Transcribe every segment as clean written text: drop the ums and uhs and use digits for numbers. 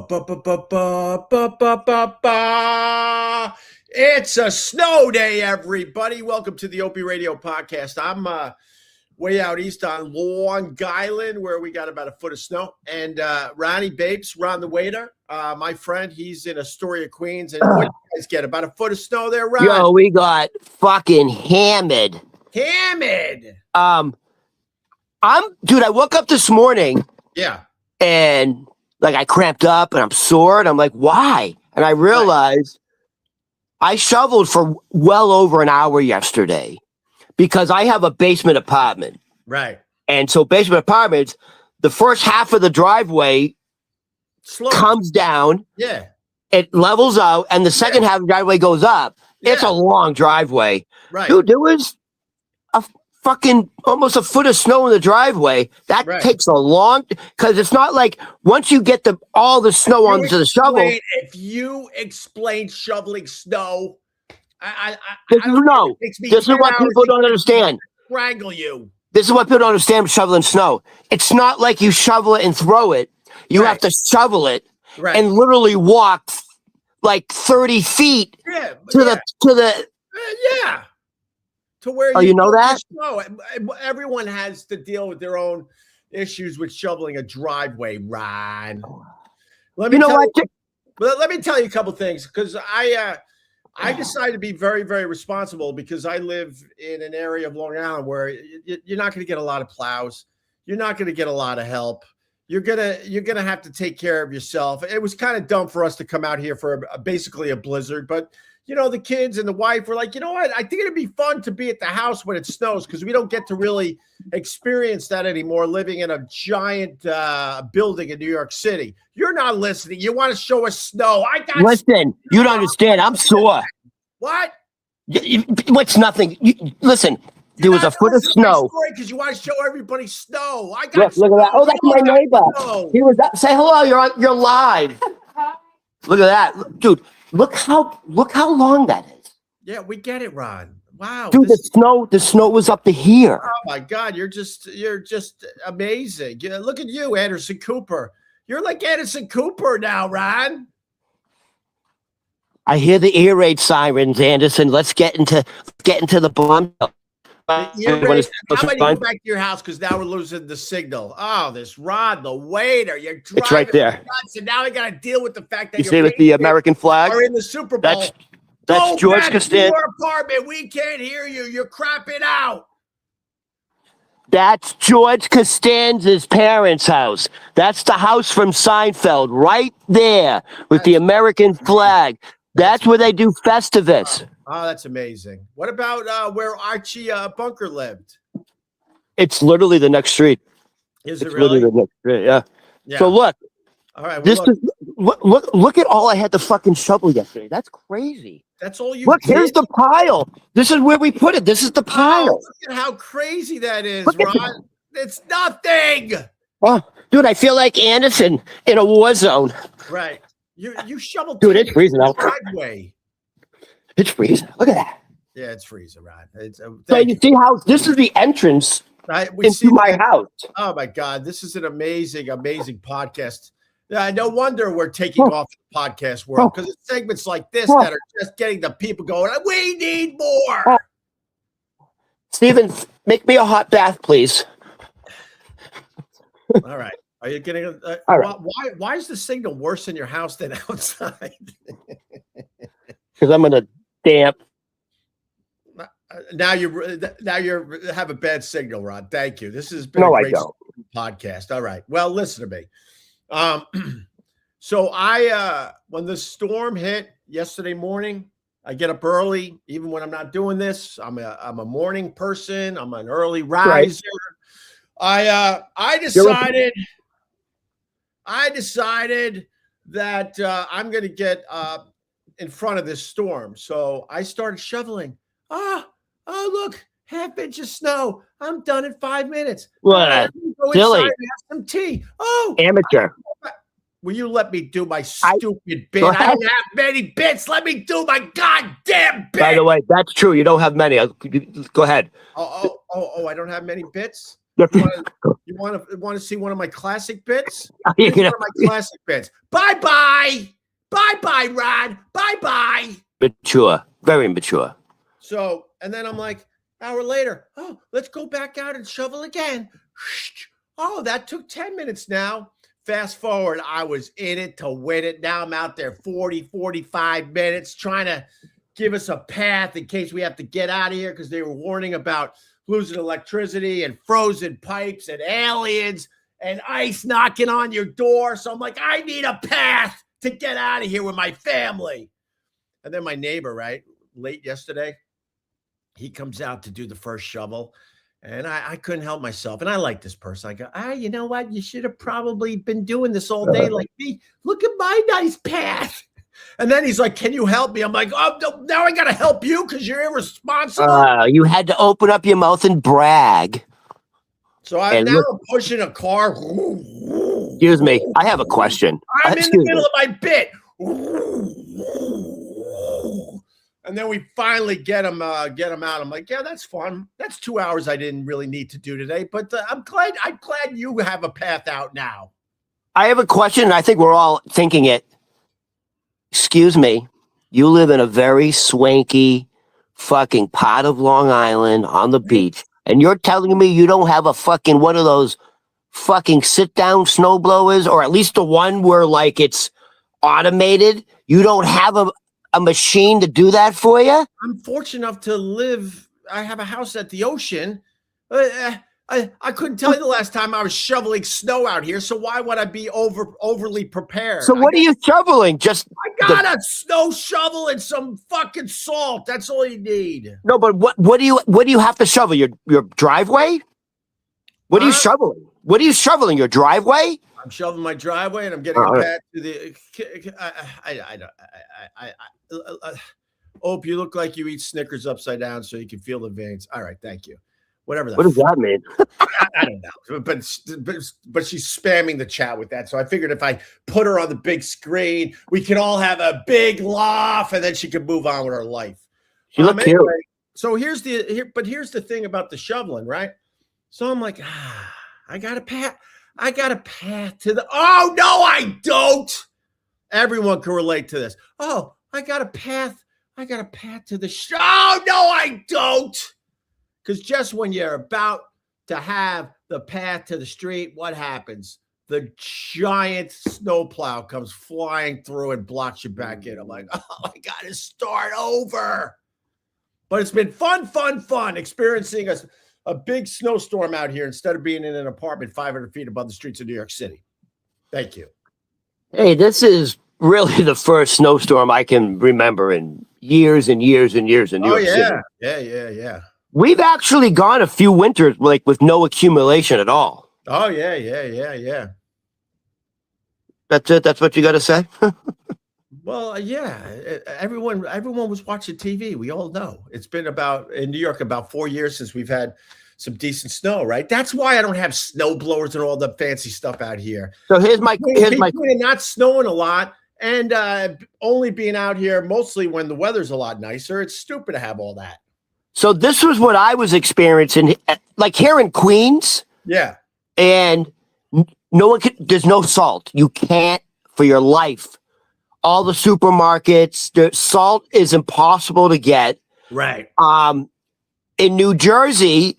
Ba-ba-ba-ba-ba-ba-ba-ba. It's a snow day, everybody. Welcome to the Opie Radio Podcast. I'm way out east on Long Island, where we got about a foot of snow. And Ronnie Babes, Ron the waiter, my friend, he's in Astoria, Queens. And what do you guys get? About a foot of snow there, Ron? Yo, we got fucking hammered. Dude, I woke up this morning. Yeah. And like I cramped up and I'm sore and I'm like, why? And I realized I shoveled for well over an hour yesterday because I have a basement apartment. Right. And so basement apartments, the first half of the driveway comes down. Yeah. It levels out and the second half of the driveway goes up. Yeah. It's a long driveway. Right. Dude, there was a fucking almost a foot of snow in the driveway. That takes a long, because it's not like once you get all the snow onto the shovel. If you explain shoveling snow, this is what people don't understand. Strangle you. This is what people don't understand shoveling snow. It's not like you shovel it and throw it. You have to shovel it and literally walk like 30 feet to the to where you know that? No, everyone has to deal with their own issues with shoveling a driveway, Ron. Let me tell you a couple things, because I decided to be very, very responsible, because I live in an area of Long Island where you're not going to get a lot of plows. You're not going to get a lot of help. You're gonna have to take care of yourself. It was kind of dumb for us to come out here for basically a blizzard, but you know, the kids and the wife were like, you know what? I think it'd be fun to be at the house when it snows, because we don't get to really experience that anymore living in a giant building in New York City. You're not listening. You want to show us snow. Listen, you don't understand. I'm sore. What? What's nothing? Listen, there was a foot of snow. Because you want to show everybody snow. Look at that. Oh, that's my neighbor. He was up. Say hello. You're live. Look at that, dude. Look how long that is. Yeah, we get it, Ron. Wow. Dude, the snow was up to here. Oh my God, you're just amazing. Yeah, look at you, Anderson Cooper. You're like Anderson Cooper now, Ron. I hear the ear raid sirens, Anderson. Let's get into the bomb. How about you go back to your house, because now we're losing the signal. Oh, this Ron, the waiter, you're driving. It's right there. And now I got to deal with the fact that you see with the American flag are in the Super Bowl. That's George Costanza. Your apartment. We can't hear you. You're crapping out. That's George Costanza's parents' house. That's the house from Seinfeld, right there with the American flag. That's where they do Festivus. Oh, that's amazing. What about where Archie Bunker lived? It's literally the next street. Is it really? Literally the next street, yeah. So look. All right. Look at all I had to fucking shovel yesterday. That's crazy. That's all you look. did? Here's the pile. This is where we put it. This is the pile. Oh, look at how crazy that is, Ron. It's nothing. Oh, dude, I feel like Anderson in a war zone. Right. You shoveled. Dude, it's freezing out. Driveway. It's freezing. Look at that. Yeah, it's freezing, Ron. So you see how this is the entrance into my house. Oh my God, this is an amazing, amazing podcast. No wonder we're taking off the podcast world, because it's segments like this that are just getting the people going, we need more. Steven, make me a hot bath, please. All right. Are you getting all right. Why is the signal worse in your house than outside? Because I'm gonna damp. Now you have a bad signal, Ron. Thank you. This has been a great podcast. All right. Well, listen to me. So I when the storm hit yesterday morning, I get up early, even when I'm not doing this. I'm a morning person. I'm an early riser. Right. I decided that I'm going to get in front of this storm. So I started shoveling. Oh, look, half-inch of snow. I'm done in 5 minutes. What? Silly. Have some tea. Oh, amateur. Will you let me do my stupid bit? I don't have many bits. Let me do my goddamn bit. By the way, that's true. You don't have many. Go ahead. Oh, I don't have many bits? You want to see one of my classic bits? Here's one of my classic bits. Bye-bye. Bye-bye, Ron. Bye-bye. Mature. Very mature. So, and then I'm like, hour later, oh, let's go back out and shovel again. Oh, that took 10 minutes now. Fast forward, I was in it to win it. Now I'm out there 40, 45 minutes trying to give us a path in case we have to get out of here because they were warning about losing electricity and frozen pipes and aliens and ice knocking on your door. So I'm like, I need a path to get out of here with my family. And then my neighbor, right, late yesterday, he comes out to do the first shovel. And I couldn't help myself. And I like this person. I go, you know what? You should have probably been doing this all day like me. Look at my nice path. And then he's like, can you help me? I'm like, oh, no, now I got to help you because you're irresponsible. You had to open up your mouth and brag. So I'm pushing a car. Excuse me. I have a question. I'm in the middle of my bit. And then we finally get him out. I'm like, yeah, that's fun. That's 2 hours I didn't really need to do today. But I'm glad you have a path out now. I have a question. And I think we're all thinking it. Excuse me. You live in a very swanky fucking part of Long Island on the beach. And you're telling me you don't have a fucking one of those fucking sit-down snow blowers, or at least the one where like it's automated? You don't have a machine to do that for you? I'm fortunate enough to live. I have a house at the ocean. I couldn't tell you the last time I was shoveling snow out here. So why would I be overly prepared? So what are you shoveling? I got a snow shovel and some fucking salt. That's all you need. No, but what do you have to shovel? Your driveway? What are you shoveling? What are you shoveling? Your driveway? I'm shoveling my driveway and I'm getting it back to the. I hope you look like you eat Snickers upside down so you can feel the veins. All right, thank you. Whatever. What does that mean? I don't know. But she's spamming the chat with that. So I figured if I put her on the big screen, we can all have a big laugh and then she can move on with her life. She look cute. So here's the thing about the shoveling, right? So I'm like, I got a path to the. Oh no, I don't. Everyone can relate to this. Oh, I got a path to the show. Oh no, I don't. Because just when you're about to have the path to the street, what happens? The giant snowplow comes flying through and blocks you back in. I'm like, oh, I got to start over. But it's been fun experiencing a big snowstorm out here instead of being in an apartment 500 feet above the streets of New York City. Thank you. Hey, this is really the first snowstorm I can remember in years and years and years in New York City. Yeah. We've actually gone a few winters like with no accumulation at all. Oh yeah. That's it. That's what you got to say. Well, yeah. Everyone was watching TV. We all know it's been in New York about 4 years since we've had some decent snow. Right. That's why I don't have snow blowers and all the fancy stuff out here. So here's my not snowing a lot and only being out here mostly when the weather's a lot nicer. It's stupid to have all that. So this was what I was experiencing, like here in Queens. Yeah. And there's no salt. You can't for your life. All the supermarkets, the salt is impossible to get. Right. In New Jersey,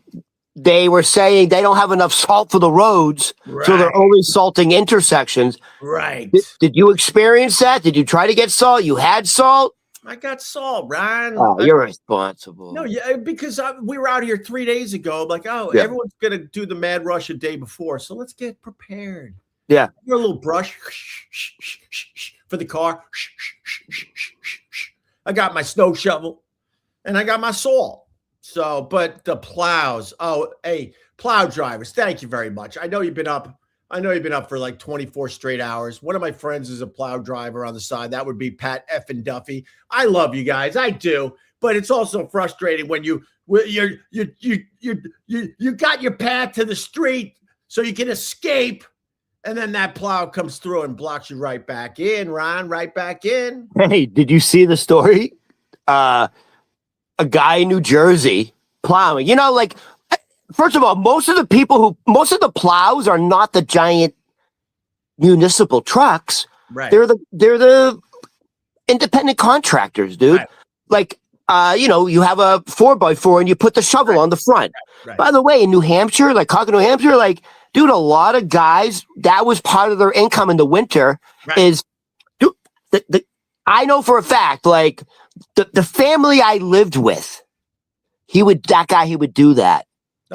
they were saying they don't have enough salt for the roads. Right. So they're only salting intersections. Right. Did you experience that? Did you try to get salt? You had salt? I got salt, Ryan. Oh, you're responsible. No, yeah, because we were out here 3 days ago. Like, everyone's going to do the mad rush a day before. So let's get prepared. Yeah. You're a little brush for the car. I got my snow shovel and I got my salt. So, but the plows. Oh, hey, plow drivers. Thank you very much. I know you've been up for like 24 straight hours. One of my friends is a plow driver on the side. That would be Pat effing Duffy. I love you guys. I do. But it's also frustrating when you got your path to the street so you can escape. And then that plow comes through and blocks you right back in, Ron, right back in. Hey, did you see the story? A guy in New Jersey plowing, like first of all, most of the plows are not the giant municipal trucks. Right. They're the independent contractors, dude. Right. Like, you have a 4x4 and you put the shovel on the front. Right. By the way, in New Hampshire, like Concord, New Hampshire, like, dude, a lot of guys, that was part of their income in the winter. Right. Is, dude, I know for a fact, like, the family I lived with, he would do that.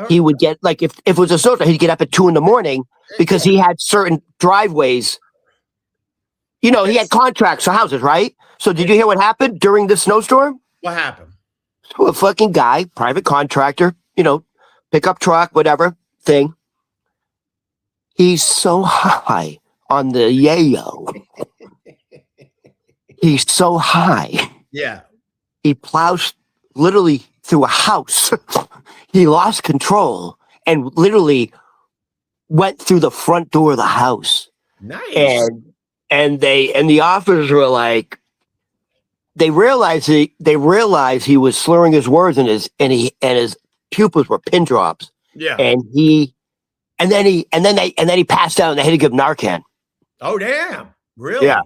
He would get, like, if it was a snowstorm, he'd get up at 2 a.m. because he had certain driveways. He had contracts for houses, right? So did you hear what happened during the snowstorm? What happened? So a fucking guy, private contractor, pickup truck, whatever thing. He's so high on the yayo. He's so high. Yeah. He plows literally through a house. He lost control and literally went through the front door of the house. Nice. And the officers were like, they realized he was slurring his words and his pupils were pin drops. Yeah. And then he passed out and they had to give Narcan. Oh damn! Really? Yeah.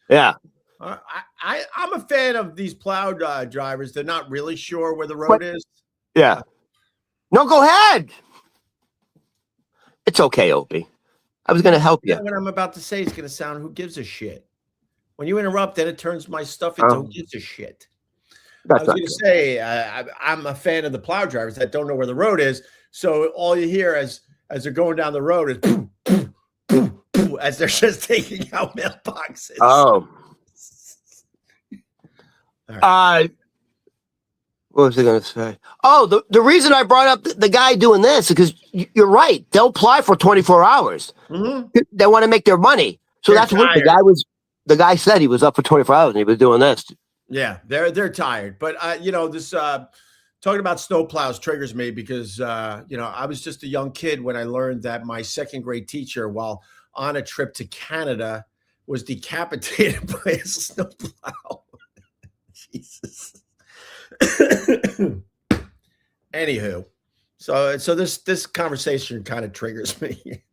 Yeah. I'm a fan of these plow drivers. They're not really sure where the road is. Yeah. No, go ahead. It's okay, Opie. I was going to help you. What I'm about to say is going to sound, who gives a shit? When you interrupt, then it turns my stuff into who gives a shit. I was going to say, I'm a fan of the plow drivers that don't know where the road is. So all you hear as they're going down the road is poof, poof, poof, poof, as they're just taking out mailboxes. Oh. Right. What was I going to say? Oh, the reason I brought up the guy doing this is because you're right. They'll apply for 24 hours. Mm-hmm. They want to make their money. So that's what the guy said. He was up for 24 hours and he was doing this. Yeah, they're tired. But, this talking about snow plows triggers me because, I was just a young kid when I learned that my second grade teacher, while on a trip to Canada, was decapitated by a snow plow. Jesus. Anywho, so this conversation kind of triggers me.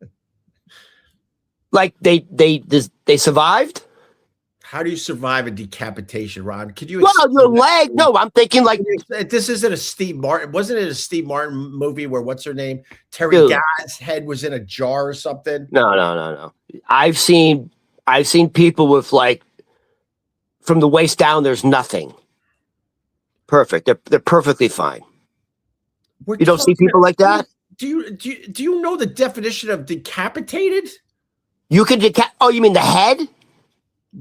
Like they survived? How do you survive a decapitation, Ron? Could you? Well, your leg. No, I'm thinking like this isn't a Steve Martin. Wasn't it a Steve Martin movie where what's her name? Terry God's head was in a jar or something? No. I've seen people with like from the waist down. There's nothing. Perfect. They're perfectly fine. You don't see people like that? Do you know the definition of decapitated? You can Oh, you mean the head?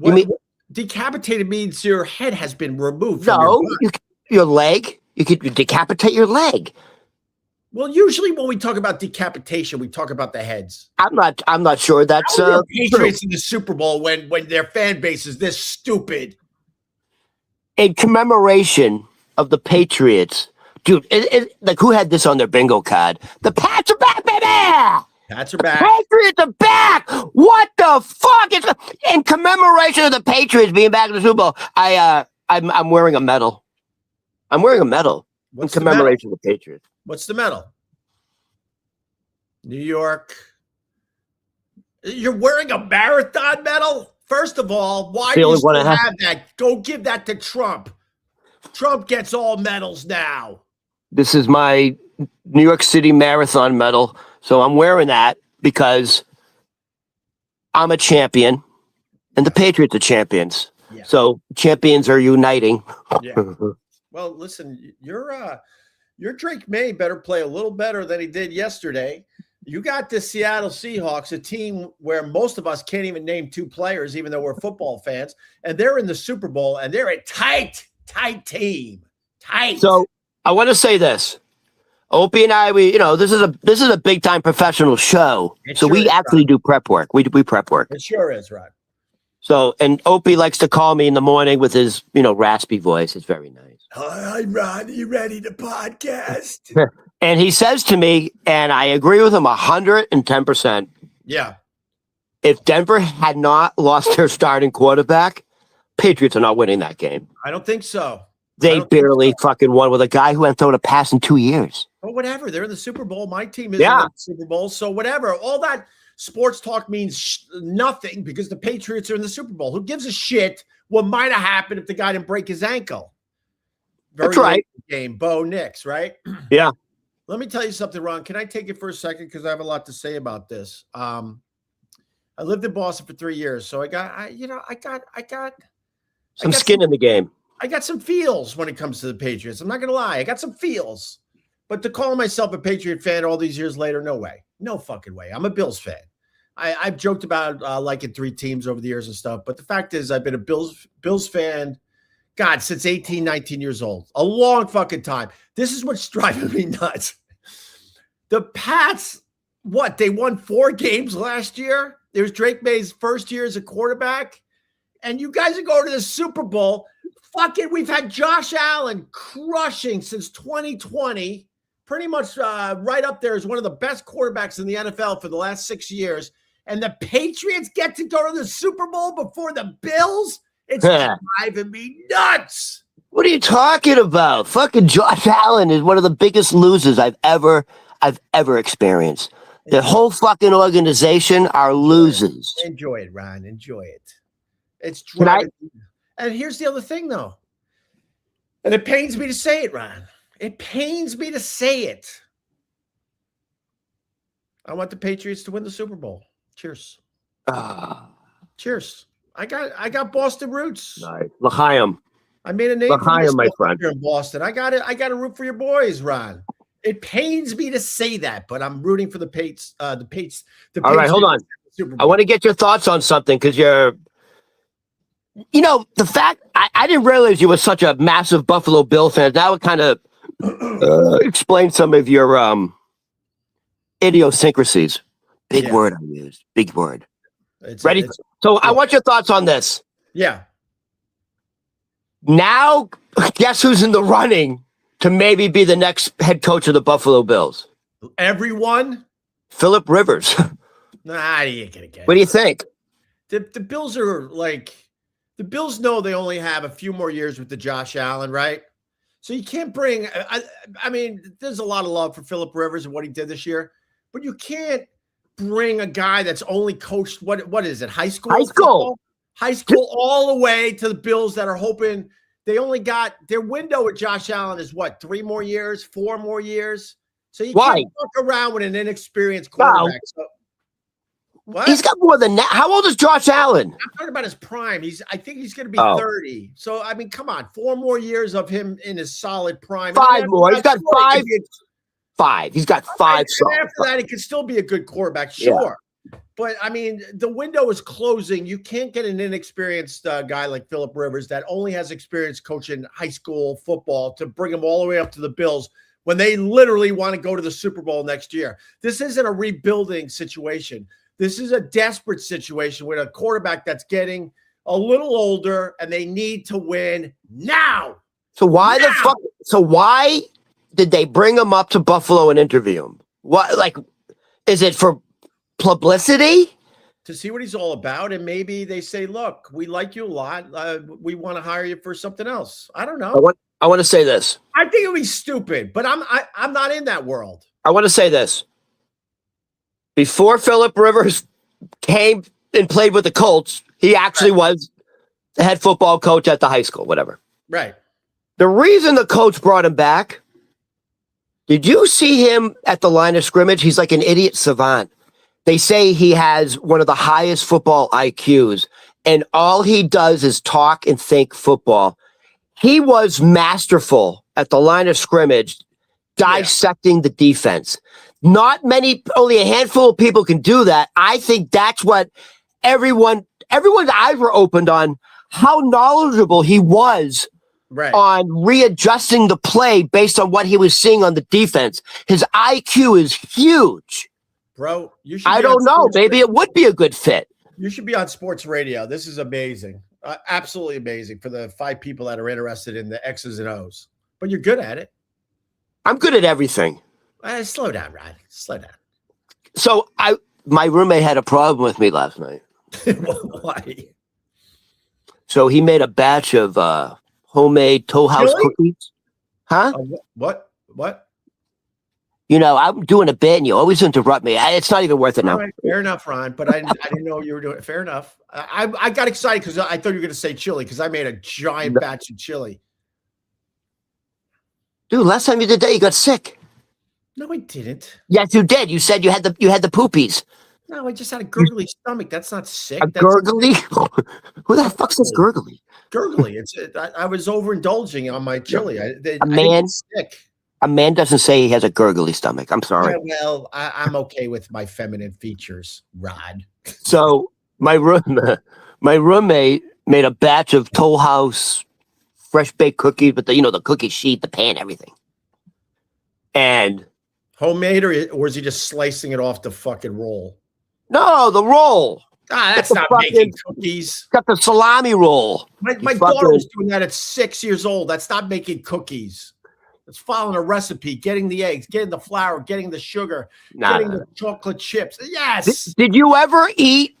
You mean decapitated means your head has been removed from your leg. You could decapitate your leg. Well, usually when we talk about decapitation, we talk about the heads. I'm not sure that's Patriots in the Super Bowl when their fan base is this stupid. In commemoration of the Patriots, dude, like who had this on their bingo card? The Pats are back, baby! Pats are back. Patriots are back! What the fuck? It's in commemoration of the Patriots being back in the Super Bowl. I'm wearing a medal. I'm wearing a medal in commemoration of the Patriots. What's the medal? New York. You're wearing a marathon medal? First of all, why do you still have that? Go give that to Trump. Trump gets all medals now. This is my New York City Marathon medal. So I'm wearing that because I'm a champion and the Patriots are champions. Yeah. So champions are uniting. Yeah. Well, listen, your Drake May better play a little better than he did yesterday. You got the Seattle Seahawks, a team where most of us can't even name two players, even though we're football fans, and they're in the Super Bowl, and they're a tight team. Tight. So I want to say this. Opie and I, this is a big time professional show. We actually do prep work. We prep work. It sure is, Rod. So, and Opie likes to call me in the morning with his, raspy voice. It's very nice. Hi, Ron. Are you ready to podcast? And he says to me, and I agree with him 110%. Yeah. If Denver had not lost their starting quarterback, Patriots are not winning that game. I don't think so. They barely fucking won with a guy who hadn't thrown a pass in 2 years. Or whatever. They're in the Super Bowl. My team is in the Super Bowl. So whatever. All that sports talk means nothing because the Patriots are in the Super Bowl. Who gives a shit what might have happened if the guy didn't break his ankle? That's right. Game, Bo Nix, right? Yeah. Let me tell you something, Ron. Can I take it for a second? Because I have a lot to say about this. I lived in Boston for 3 years. So I got some skin in the game. I got some feels when it comes to the Patriots. I'm not going to lie. I got some feels. But to call myself a Patriot fan all these years later, no way. No fucking way. I'm a Bills fan. I've joked about liking 3 teams over the years and stuff. But the fact is I've been a Bills fan, God, since 18, 19 years old. A long fucking time. This is what's driving me nuts. The Pats, what? They won 4 games last year. It was Drake May's first year as a quarterback. And you guys are going to the Super Bowl. Fucking, we've had Josh Allen crushing since 2020. Pretty much right up there as one of the best quarterbacks in the NFL for the last 6 years. And the Patriots get to go to the Super Bowl before the Bills? It's driving me nuts. What are you talking about? Fucking Josh Allen is one of the biggest losers I've ever experienced. The whole fucking organization are losers. Enjoy it, Ron. Enjoy it. It's driving. And here's the other thing, though. And it pains me to say it, Ron. It pains me to say it. I want the Patriots to win the Super Bowl. Cheers. Cheers. I got Boston roots. Nice. L'chaim. I made a name L'chaim, my friend. Here in Boston. I got to root for your boys, Ron. It pains me to say that, but I'm rooting for the Patriots. All right, hold on. I want to get your thoughts on something because the fact I didn't realize you were such a massive Buffalo Bill fan. Now it kind of explains some of your idiosyncrasies. Big word I used. Big word. Ready? I want your thoughts on this. Yeah. Now, guess who's in the running to maybe be the next head coach of the Buffalo Bills? Everyone? Phillip Rivers. Nah, you ain't gonna get it. What do you think? The Bills are like, the Bills know they only have a few more years with the Josh Allen, right? So you can't bring, I mean, there's a lot of love for Phillip Rivers and what he did this year, but you can't bring a guy that's only coached, what is it, high school? High school all the way to the Bills that are hoping they only got, their window with Josh Allen is what, 3 more years, 4 more years? So you can't walk around with an inexperienced quarterback. No. What? He's got more than that. How old is Josh Allen? I'm talking about his prime. I think he's going to be 30. So, I mean, come on. 4 more years of him in his solid prime. 5 more. He's got 5. 5. He's got 5. And after that, he could still be a good quarterback. Sure. Yeah. But, I mean, the window is closing. You can't get an inexperienced guy like Phillip Rivers that only has experience coaching high school football to bring him all the way up to the Bills when they literally want to go to the Super Bowl next year. This isn't a rebuilding situation. This is a desperate situation with a quarterback that's getting a little older and they need to win now. So why the fuck? So why did they bring him up to Buffalo and interview him? What, like, is it for publicity? To see what he's all about. And maybe they say, look, we like you a lot. We want to hire you for something else. I don't know. I want to say this. I think it would be stupid, but I'm not in that world. I want to say this. Before Phillip Rivers came and played with the Colts, he actually was the head football coach at the high school, whatever. Right. The reason the coach brought him back, did you see him at the line of scrimmage? He's like an idiot savant. They say he has one of the highest football IQs, and all he does is talk and think football. He was masterful at the line of scrimmage, dissecting the defense. Not many, only a handful of people can do that. I think that's what everyone's eyes were opened on how knowledgeable he was on readjusting the play based on what he was seeing on the defense. His IQ is huge. Bro, you should. I don't know. Maybe it would be a good fit. You should be on sports radio. This is amazing. Absolutely amazing for the 5 people that are interested in the X's and O's. But you're good at it. I'm good at everything. Slow down, Rod. Slow down. So my roommate had a problem with me last night. Why? So he made a batch of homemade Toll House cookies. Huh? What? You know, I'm doing a bit and you always interrupt me. It's not even worth it now. Right, fair enough, Ron, but I didn't know you were doing it. Fair enough. I got excited because I thought you were going to say chili because I made a giant batch of chili. Dude, last time you did that, you got sick. No, I didn't. Yes, you did. You said you had the poopies. No, I just had a gurgly stomach. That's not sick. That's gurgly? Who the fuck says gurgly? Gurgly. I was overindulging on my chili. I didn't get sick. A man doesn't say he has a gurgly stomach. I'm sorry. Yeah, well, I'm okay with my feminine features, Rod. So my roommate made a batch of Toll House fresh baked cookies, but the cookie sheet, the pan, everything. And homemade, or is he just slicing it off the fucking roll? No, the roll. That's not making cookies. Got the salami roll. My daughter was doing that at 6 years old. That's not making cookies. It's following a recipe, getting the eggs, getting the flour, getting the sugar, getting the chocolate chips. Yes. Did you ever eat,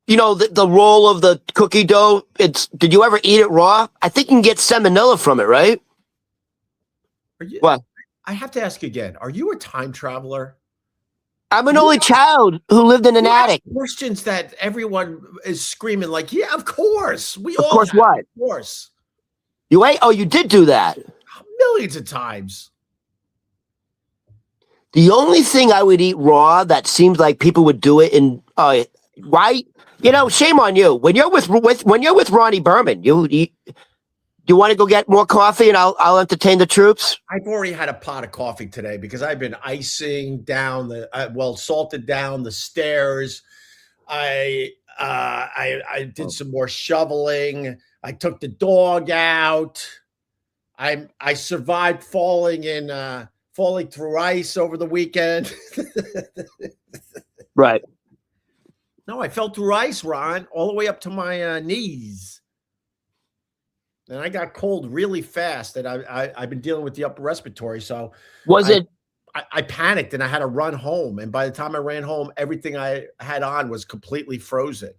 the roll of the cookie dough? Did you ever eat it raw? I think you can get salmonella from it, right? What? I have to ask again. Are you a time traveler? I'm an only child who lived in an attic. Questions that everyone is screaming like, yeah, of course. Of course. Of course. You ate? Oh, you did do that. Millions of times. The only thing I would eat raw that seems like people would do it in right? Shame on you. When you're with Ronnie Berman, you want to go get more coffee and I'll entertain the troops? I've already had a pot of coffee today because I've been icing down salted down the stairs. I did some more shoveling. I took the dog out. I survived falling through ice over the weekend. Right. No, I fell through ice, Ron, all the way up to my knees. And I got cold really fast. And I've been dealing with the upper respiratory. So I panicked and I had to run home. And by the time I ran home, everything I had on was completely frozen.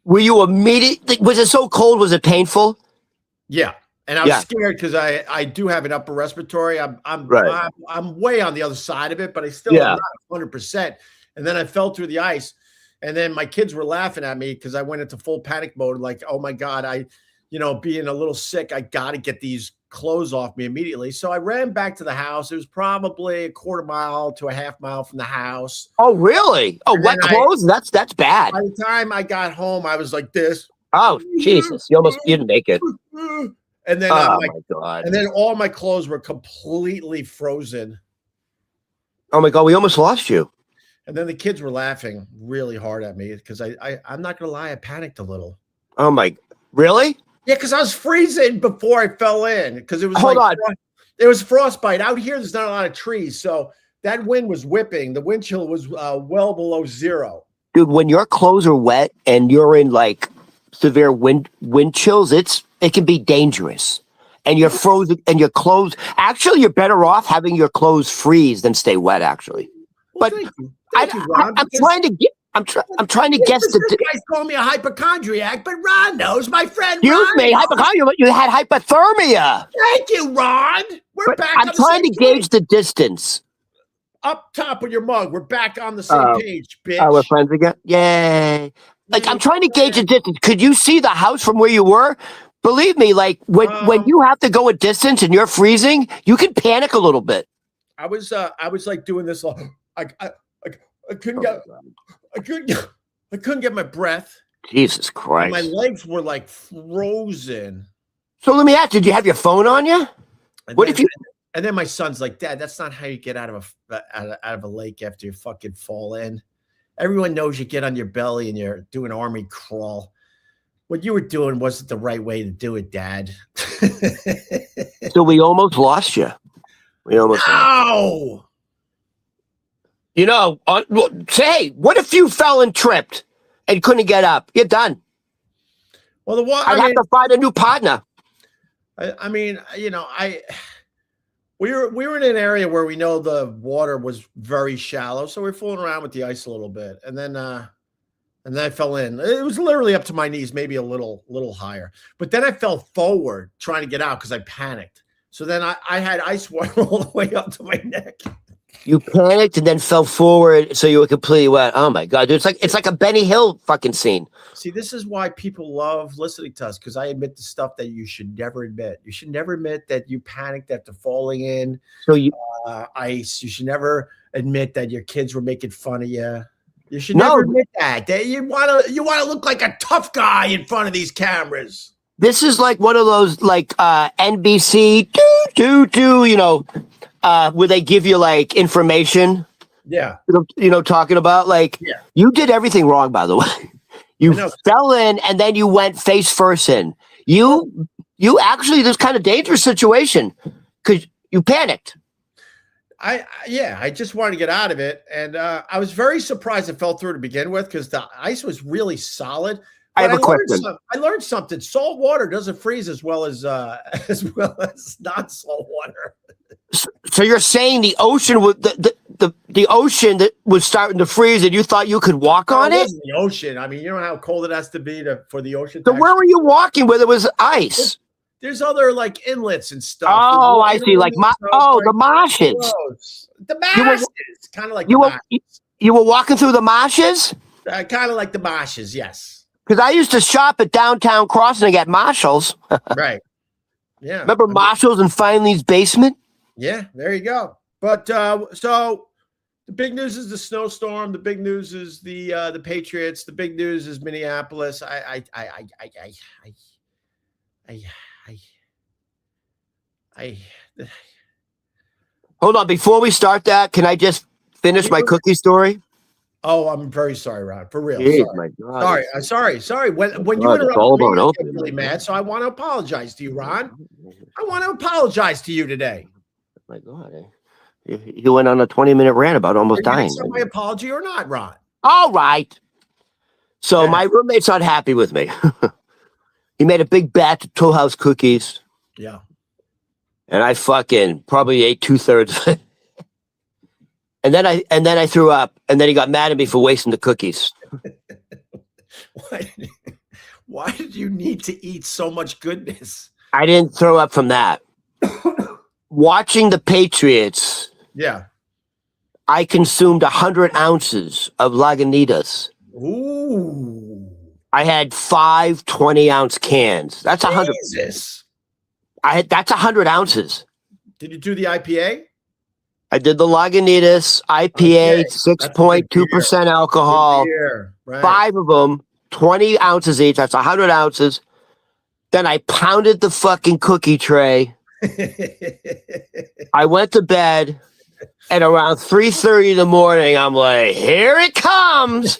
Were you immediately? Was it so cold? Was it painful? Yeah, and I was scared because I do have an upper respiratory. I'm way on the other side of it, but I still am not 100%. And then I fell through the ice, and then my kids were laughing at me because I went into full panic mode. Like, oh my god, being a little sick, I got to get these clothes off me immediately. So I ran back to the house. It was probably a quarter mile to a half mile from the house. Oh, really? Oh, wet clothes? That's bad. By the time I got home, I was like this. Oh, Jesus. You didn't make it. And then, oh my God. And then all my clothes were completely frozen. Oh my God. We almost lost you. And then the kids were laughing really hard at me because I'm not going to lie. I panicked a little. Oh my, really? Yeah, because I was freezing before I fell in because it was it was frostbite. Out here, there's not a lot of trees. So that wind was whipping. The wind chill was well below zero. Dude, when your clothes are wet and you're in like severe wind chills, it can be dangerous. And you're frozen and your clothes, actually, you're better off having your clothes freeze than stay wet, actually. Well, but thank you, Ron, I'm trying to guess the guys call me a hypochondriac, but Ron knows, my friend. You had hypothermia. Thank you, Ron. We're back. I'm trying to gauge the distance. Up top of your mug, we're back on the same page, bitch. Oh, we're friends again. Yay! Like I'm trying to gauge the distance. Could you see the house from where you were? Believe me, like when you have to go a distance and you're freezing, you can panic a little bit. I was like doing this. I couldn't get my breath. Jesus Christ! My legs were like frozen. So let me ask: did you have your phone on you? And then my son's like, Dad, that's not how you get out of a lake after you fucking fall in. Everyone knows you get on your belly and you're doing army crawl. What you were doing wasn't the right way to do it, Dad. So we almost lost you. No. Say, what if you fell and tripped and couldn't get up? You're done. Well, I'd have to find a new partner. We were in an area where we know the water was very shallow, so we're fooling around with the ice a little bit, and then I fell in. It was literally up to my knees, maybe a little higher. But then I fell forward trying to get out because I panicked. So then I had ice water all the way up to my neck. You panicked and then fell forward, so you were completely wet. Oh my god, dude! It's like a Benny Hill fucking scene. See, this is why people love listening to us, because I admit the stuff that you should never admit. You should never admit that you panicked after falling in ice. You should never admit that your kids were making fun of you. You should never admit that. You want to look like a tough guy in front of these cameras. This is like one of those like NBC where they give you like information. Yeah. Talking about like you did everything wrong, by the way. You fell in and then you went face first in. You actually, this kind of dangerous situation because you panicked. I just wanted to get out of it. And I was very surprised it fell through to begin with because the ice was really solid. I have a question. I learned something. Salt water doesn't freeze as well as non-salt water. So you're saying the ocean the ocean that was starting to freeze and you thought you could walk on it? The ocean. I mean, you know how cold it has to be for the ocean. So where were you walking where there was ice? There's other like inlets and stuff. Oh, I see. Like the marshes. The marshes. Kind of like you were walking through the marshes? Kind of like the marshes, yes. Because I used to shop at Downtown Crossing at Marshall's. Right. Yeah. Remember Marshall's in Finley's basement? Yeah, there you go. But so the big news is the snowstorm. The big news is the Patriots. The big news is Minneapolis. Hold on. Before we start that, can I just finish my cookie story? Oh, I'm very sorry, Ron. For real. Jeez, my God. Sorry. When you interrupt me, I get really mad. So I want to apologize to you, Ron. I want to apologize to you today. My God. You went on a 20-minute rant about almost dying. Is my apology or not, Ron? All right. So my roommate's not happy with me. He made a big batch of Toll House cookies. Yeah. And I fucking probably ate 2/3 of it. And then I threw up, and then he got mad at me for wasting the cookies. Why did you need to eat so much goodness? I didn't throw up from that. Watching the Patriots, I consumed 100 ounces of Lagunitas. Ooh. I had 5 20-ounce cans. That's 100. Jesus. That's 100 ounces. Did you do the IPA? I did the Lagunitas IPA, 6.2% alcohol. Right. 5 of them, 20 ounces each. That's 100 ounces. Then I pounded the fucking cookie tray. I went to bed, and around 3:30 in the morning, I'm like, here it comes.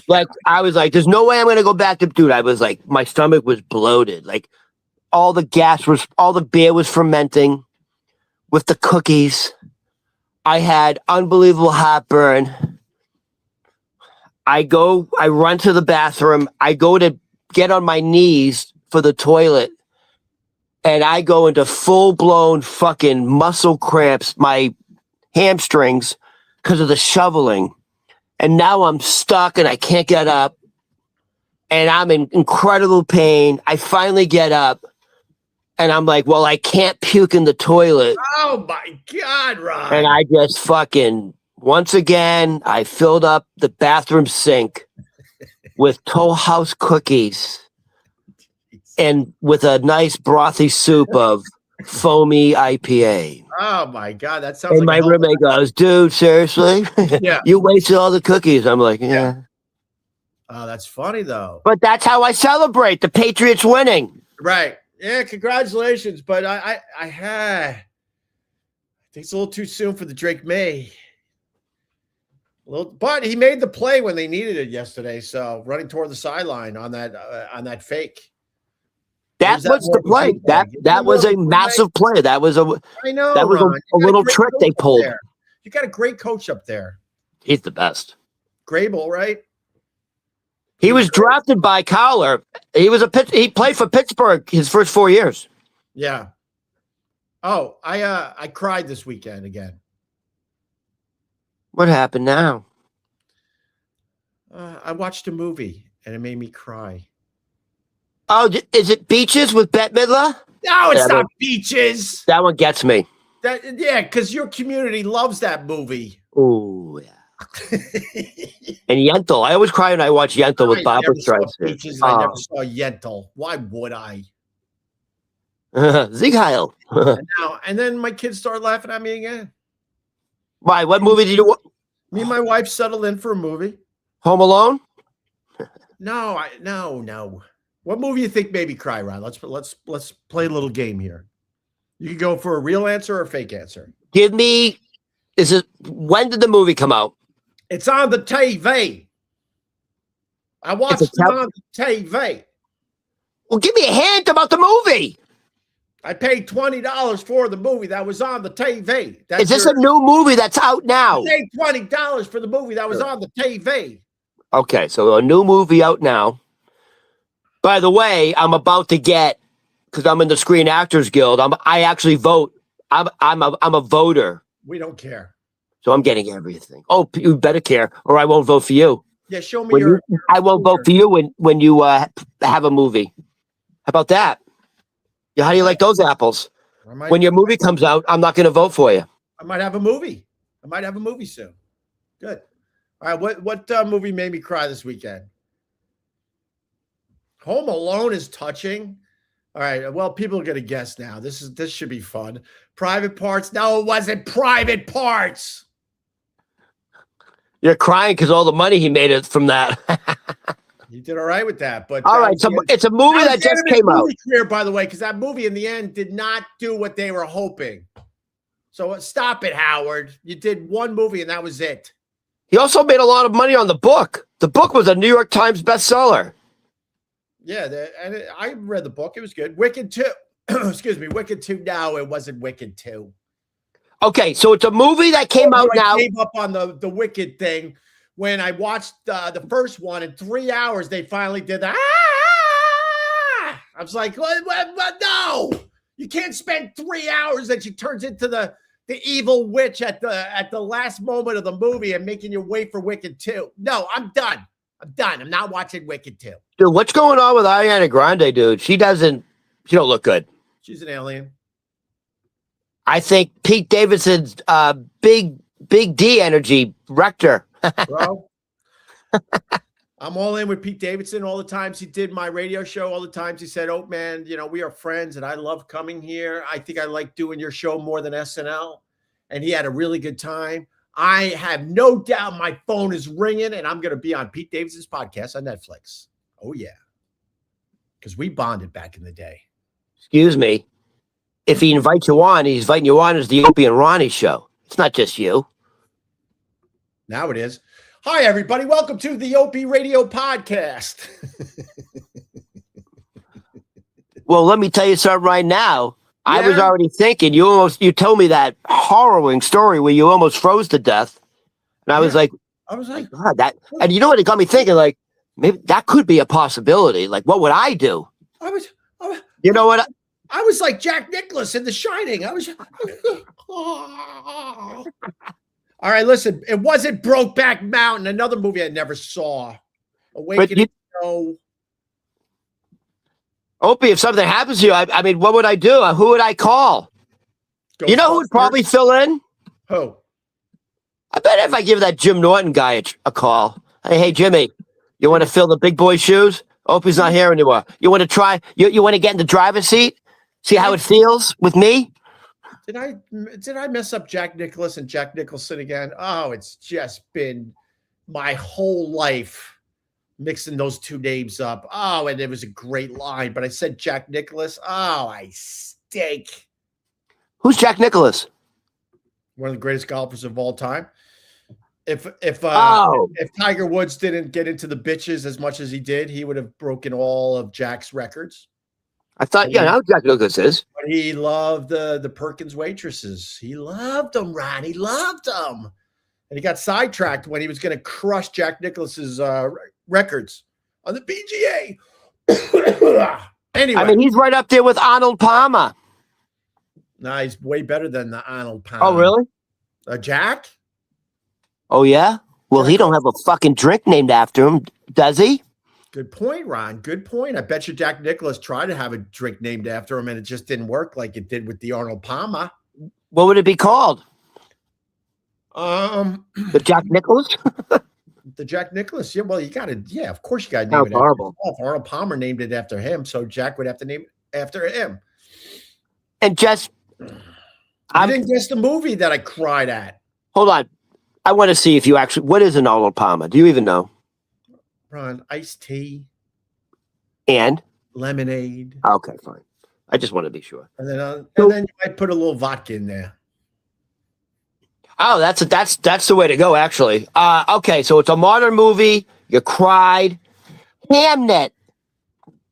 Like, I was like, there's no way I'm going to go back to, dude, I was like, my stomach was bloated. Like, all the beer was fermenting with the cookies. I had unbelievable heartburn. I run to the bathroom. I go to get on my knees for the toilet. And I go into full-blown fucking muscle cramps, my hamstrings, because of the shoveling. And now I'm stuck and I can't get up. And I'm in incredible pain. I finally get up. And I'm like, well, I can't puke in the toilet. Oh, my God, Ron. And I just fucking, once again, I filled up the bathroom sink with Toll House cookies and with a nice brothy soup of foamy IPA. Oh, my God. That sounds and like my roommate goes, dude, seriously? Yeah. You wasted all the cookies. I'm like, yeah. Oh, that's funny, though. But that's how I celebrate the Patriots winning. Right. Yeah, congratulations. But I think it's a little too soon for the Drake May. But he made the play when they needed it yesterday. So running toward the sideline on that fake. That was the play. That was a massive play. That was a little trick they pulled. You got a great coach up there. He's the best. Grable, right? He was drafted by Cowler. He played for Pittsburgh his first 4 years. Yeah. Oh, I cried this weekend again. What happened now? I watched a movie and it made me cry. Oh, is it Beaches with Bette Midler? No, it's not Beaches. That one gets me. Because your community loves that movie. Oh, yeah. And Yentl. I always cry when I watch Yentl with Barbara Streisand. I never saw Yentl. Why would I? Sieg Heil. and then my kids start laughing at me again. Why? What movie did you watch? Me and my wife settled in for a movie. Home Alone? No. What movie you think made me cry, Ron? Let's play a little game here. You can go for a real answer or a fake answer. When did the movie come out? It's on the TV. I watched it on the TV. Well, give me a hint about the movie. I paid $20 for the movie that was on the TV. Is this a new movie that's out now? I paid $20 for the movie that was on the TV. Okay, so a new movie out now. By the way, I'm about to get, because I'm in the Screen Actors Guild. I actually vote. I'm a voter. We don't care. So I'm getting everything. Oh, you better care, or I won't vote for you. Yeah, show me I won't vote for you when you have a movie. How about that? Yeah, how do you like those apples? When your movie comes out, I'm not going to vote for you. I might have a movie. Soon. Good. All right, what movie made me cry this weekend? Home Alone is touching. All right, well, people are going to guess now. This should be fun. Private Parts. No, it wasn't Private Parts. You're crying because all the money he made it from that. You did all right with that, but all right. So it's a movie that just came out. Career, by the way, because that movie in the end did not do what they were hoping. So stop it, Howard. You did one movie and that was it. He also made a lot of money on the book. The book was a New York Times bestseller. Yeah, and I read the book. It was good. Wicked 2. Excuse me, Wicked 2. No, it wasn't Wicked 2. Okay, so it's a movie that came out now. I gave up on the Wicked thing when I watched the first one. In 3 hours, they finally did that. I was like, what? No, you can't spend 3 hours that she turns into the evil witch at the last moment of the movie and making you wait for Wicked 2. No, I'm done. I'm not watching Wicked 2. Dude, what's going on with Ariana Grande, dude? She don't look good. She's an alien. I think Pete Davidson's big D energy wrecked her. Bro, I'm all in with Pete Davidson all the times he did my radio show, all the times he said, oh, man, we are friends and I love coming here. I think I like doing your show more than SNL. And he had a really good time. I have no doubt my phone is ringing and I'm going to be on Pete Davidson's podcast on Netflix. Oh, yeah. Because we bonded back in the day. Excuse me. If he invites you on, he's inviting you on as the Opie and Ronnie show. It's not just you. Now it is. Hi, everybody. Welcome to the Opie Radio Podcast. Well, let me tell you something right now. Yeah. I was already thinking, you told me that harrowing story where you almost froze to death. And I was like, God, that, and you know what? It got me thinking, like, maybe that could be a possibility. Like, what would I do? You know what? I was like Jack Nicklaus in The Shining. I was. All right, listen. It wasn't Brokeback Mountain, another movie I never saw. Awakening. Opie, if something happens to you, I mean, what would I do? Who would I call? You know who would probably fill in? Who? I bet if I give that Jim Norton guy a call. Hey, Jimmy, you want to fill the big boy shoes? Opie's not here anymore. You want to try? You want to get in the driver's seat? See how it feels with me? Did I mess up Jack Nicklaus and Jack Nicholson again? Oh, it's just been my whole life mixing those two names up. Oh, and it was a great line, but I said Jack Nicklaus. Oh, I stink. Who's Jack Nicklaus? One of the greatest golfers of all time. If Tiger Woods didn't get into the bitches as much as he did, he would have broken all of Jack's records. I thought, now Jack Nicklaus is. But he loved the Perkins waitresses. He loved them, Ron. He loved them. And he got sidetracked when he was going to crush Jack Nicklaus's records on the PGA. Anyway. I mean, he's right up there with Arnold Palmer. Nah, he's way better than the Arnold Palmer. Oh, really? Jack? Oh, yeah? Well, he don't have a fucking drink named after him, does he? Good point, Ron. Good point. I bet you Jack Nicklaus tried to have a drink named after him, and it just didn't work like it did with the Arnold Palmer. What would it be called? The Jack Nicklaus? The Jack Nicklaus. Yeah, well, you got to. Yeah, of course you got to name it after himself. Arnold Palmer named it after him, so Jack would have to name it after him. And just, I didn't guess the movie that I cried at. Hold on, I want to see if you actually. What is an Arnold Palmer? Do you even know? Ron, iced tea and lemonade. Okay, fine. I just want to be sure. And then you might put a little vodka in there. Oh, that's the way to go, actually. Okay, so it's a modern movie. You cried. Hamnet.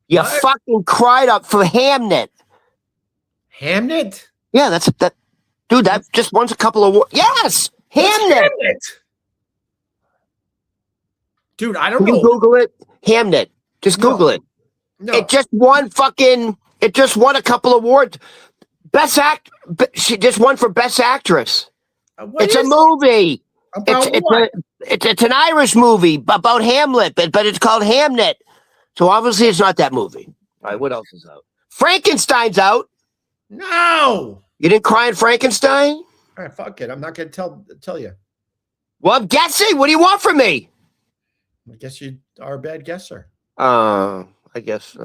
You fucking cried up for Hamnet. Hamnet? Yeah, that. Dude, that just won a couple of. Yes, Hamnet. Dude, I don't know. Can you Google it? Hamnet. Just Google it. No. It just won a couple of awards. She just won for Best Actress. It's a movie. It's an Irish movie about Hamlet, but it's called Hamnet. So obviously it's not that movie. All right, what else is out? Frankenstein's out. No. You didn't cry in Frankenstein? All right, fuck it. I'm not going to tell you. Well, I'm guessing. What do you want from me? I guess you are a bad guesser. I guess.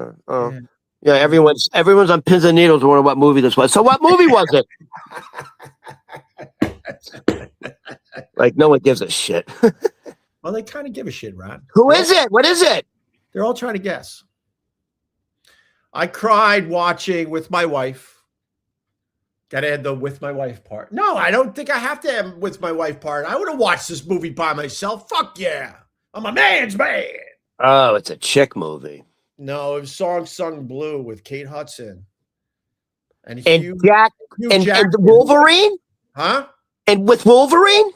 Yeah, everyone's on pins and needles wondering what movie this was. So what movie was it? Like, no one gives a shit. Well, they kind of give a shit, Ron. Who is it? What is it? They're all trying to guess. I cried watching with my wife. Got to add the with my wife part. No, I don't think I have to add with my wife part. I would have watched this movie by myself. Fuck yeah. I'm a man's man. Oh, it's a chick movie. No, it was Song Sung Blue with Kate Hudson. And Wolverine? Huh? And with Wolverine?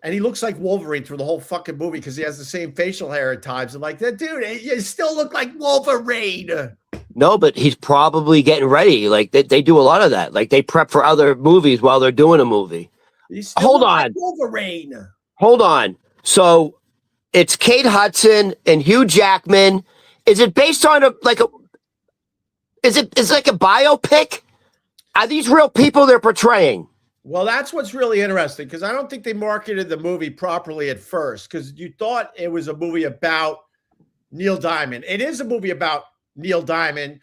And he looks like Wolverine through the whole fucking movie because he has the same facial hair at times. I'm like, that dude, you still look like Wolverine. No, but he's probably getting ready. Like they do a lot of that. Like they prep for other movies while they're doing a movie. Hold on. Like Wolverine. Hold on. So it's Kate Hudson and Hugh Jackman. Is it based on is it like a biopic? Are these real people they're portraying? Well, that's what's really interesting because I don't think they marketed the movie properly at first because you thought it was a movie about Neil Diamond. It is a movie about Neil Diamond.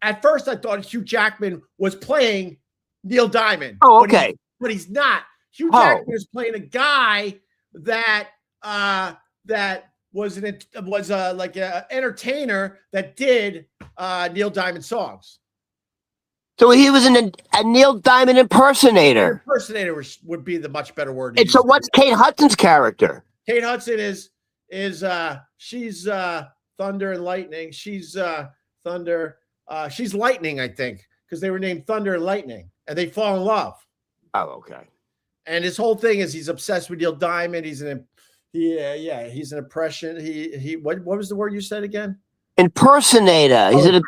At first I thought Hugh Jackman was playing Neil Diamond. Oh, okay. But he's not. Hugh Jackman is playing a guy that was like an entertainer that did Neil Diamond songs. So he was a Neil Diamond impersonator. Impersonator would be the much better word. And so what's Kate Hudson's character? Kate Hudson she's Thunder and Lightning. She's Thunder. She's Lightning, I think, because they were named Thunder and Lightning, and they fall in love. Oh, okay. And his whole thing is he's obsessed with Neil Diamond. He's an impression. What was the word you said again? Impersonator. He's an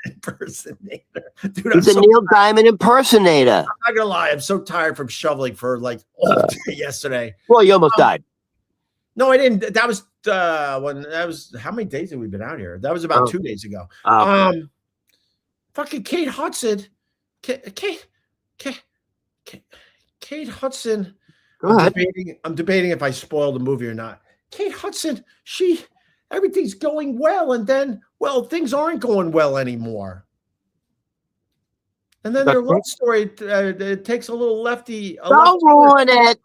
impersonator. Dude, he's a Neil Diamond impersonator. I'm not gonna lie, I'm so tired from shoveling for like all day yesterday. Well, you almost died. No, I didn't. That was how many days have we been out here? That was about 2 days ago. Fucking Kate Hudson. Kate Hudson. I'm debating if I spoiled the movie or not. Kate Hudson, everything's going well, and then, things aren't going well anymore. And then their love story it takes a little Don't ruin it.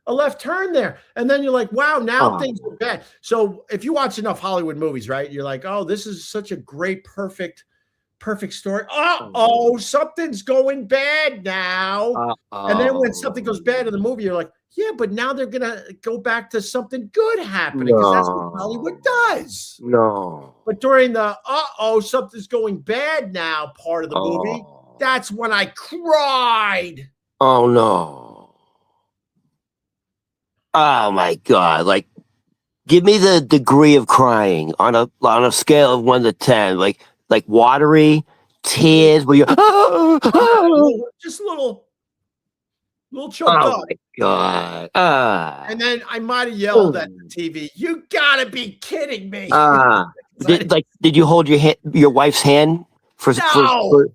A left turn there, and then you're like, wow, now things are bad. So if you watch enough Hollywood movies, right, you're like, oh, this is such a great, perfect story. Something's going bad now. And then when something goes bad in the movie, you're like, yeah, but now they're gonna go back to something good happening because that's what Hollywood does. No. But during the something's going bad now part of the movie, that's when I cried. Oh no. Oh my God. Like, give me the degree of crying on a scale of 1 to 10. Like watery tears where you just little little choked up. Oh my God. And then I might have yelled at the TV. You gotta be kidding me. Did you hold your wife's hand for support?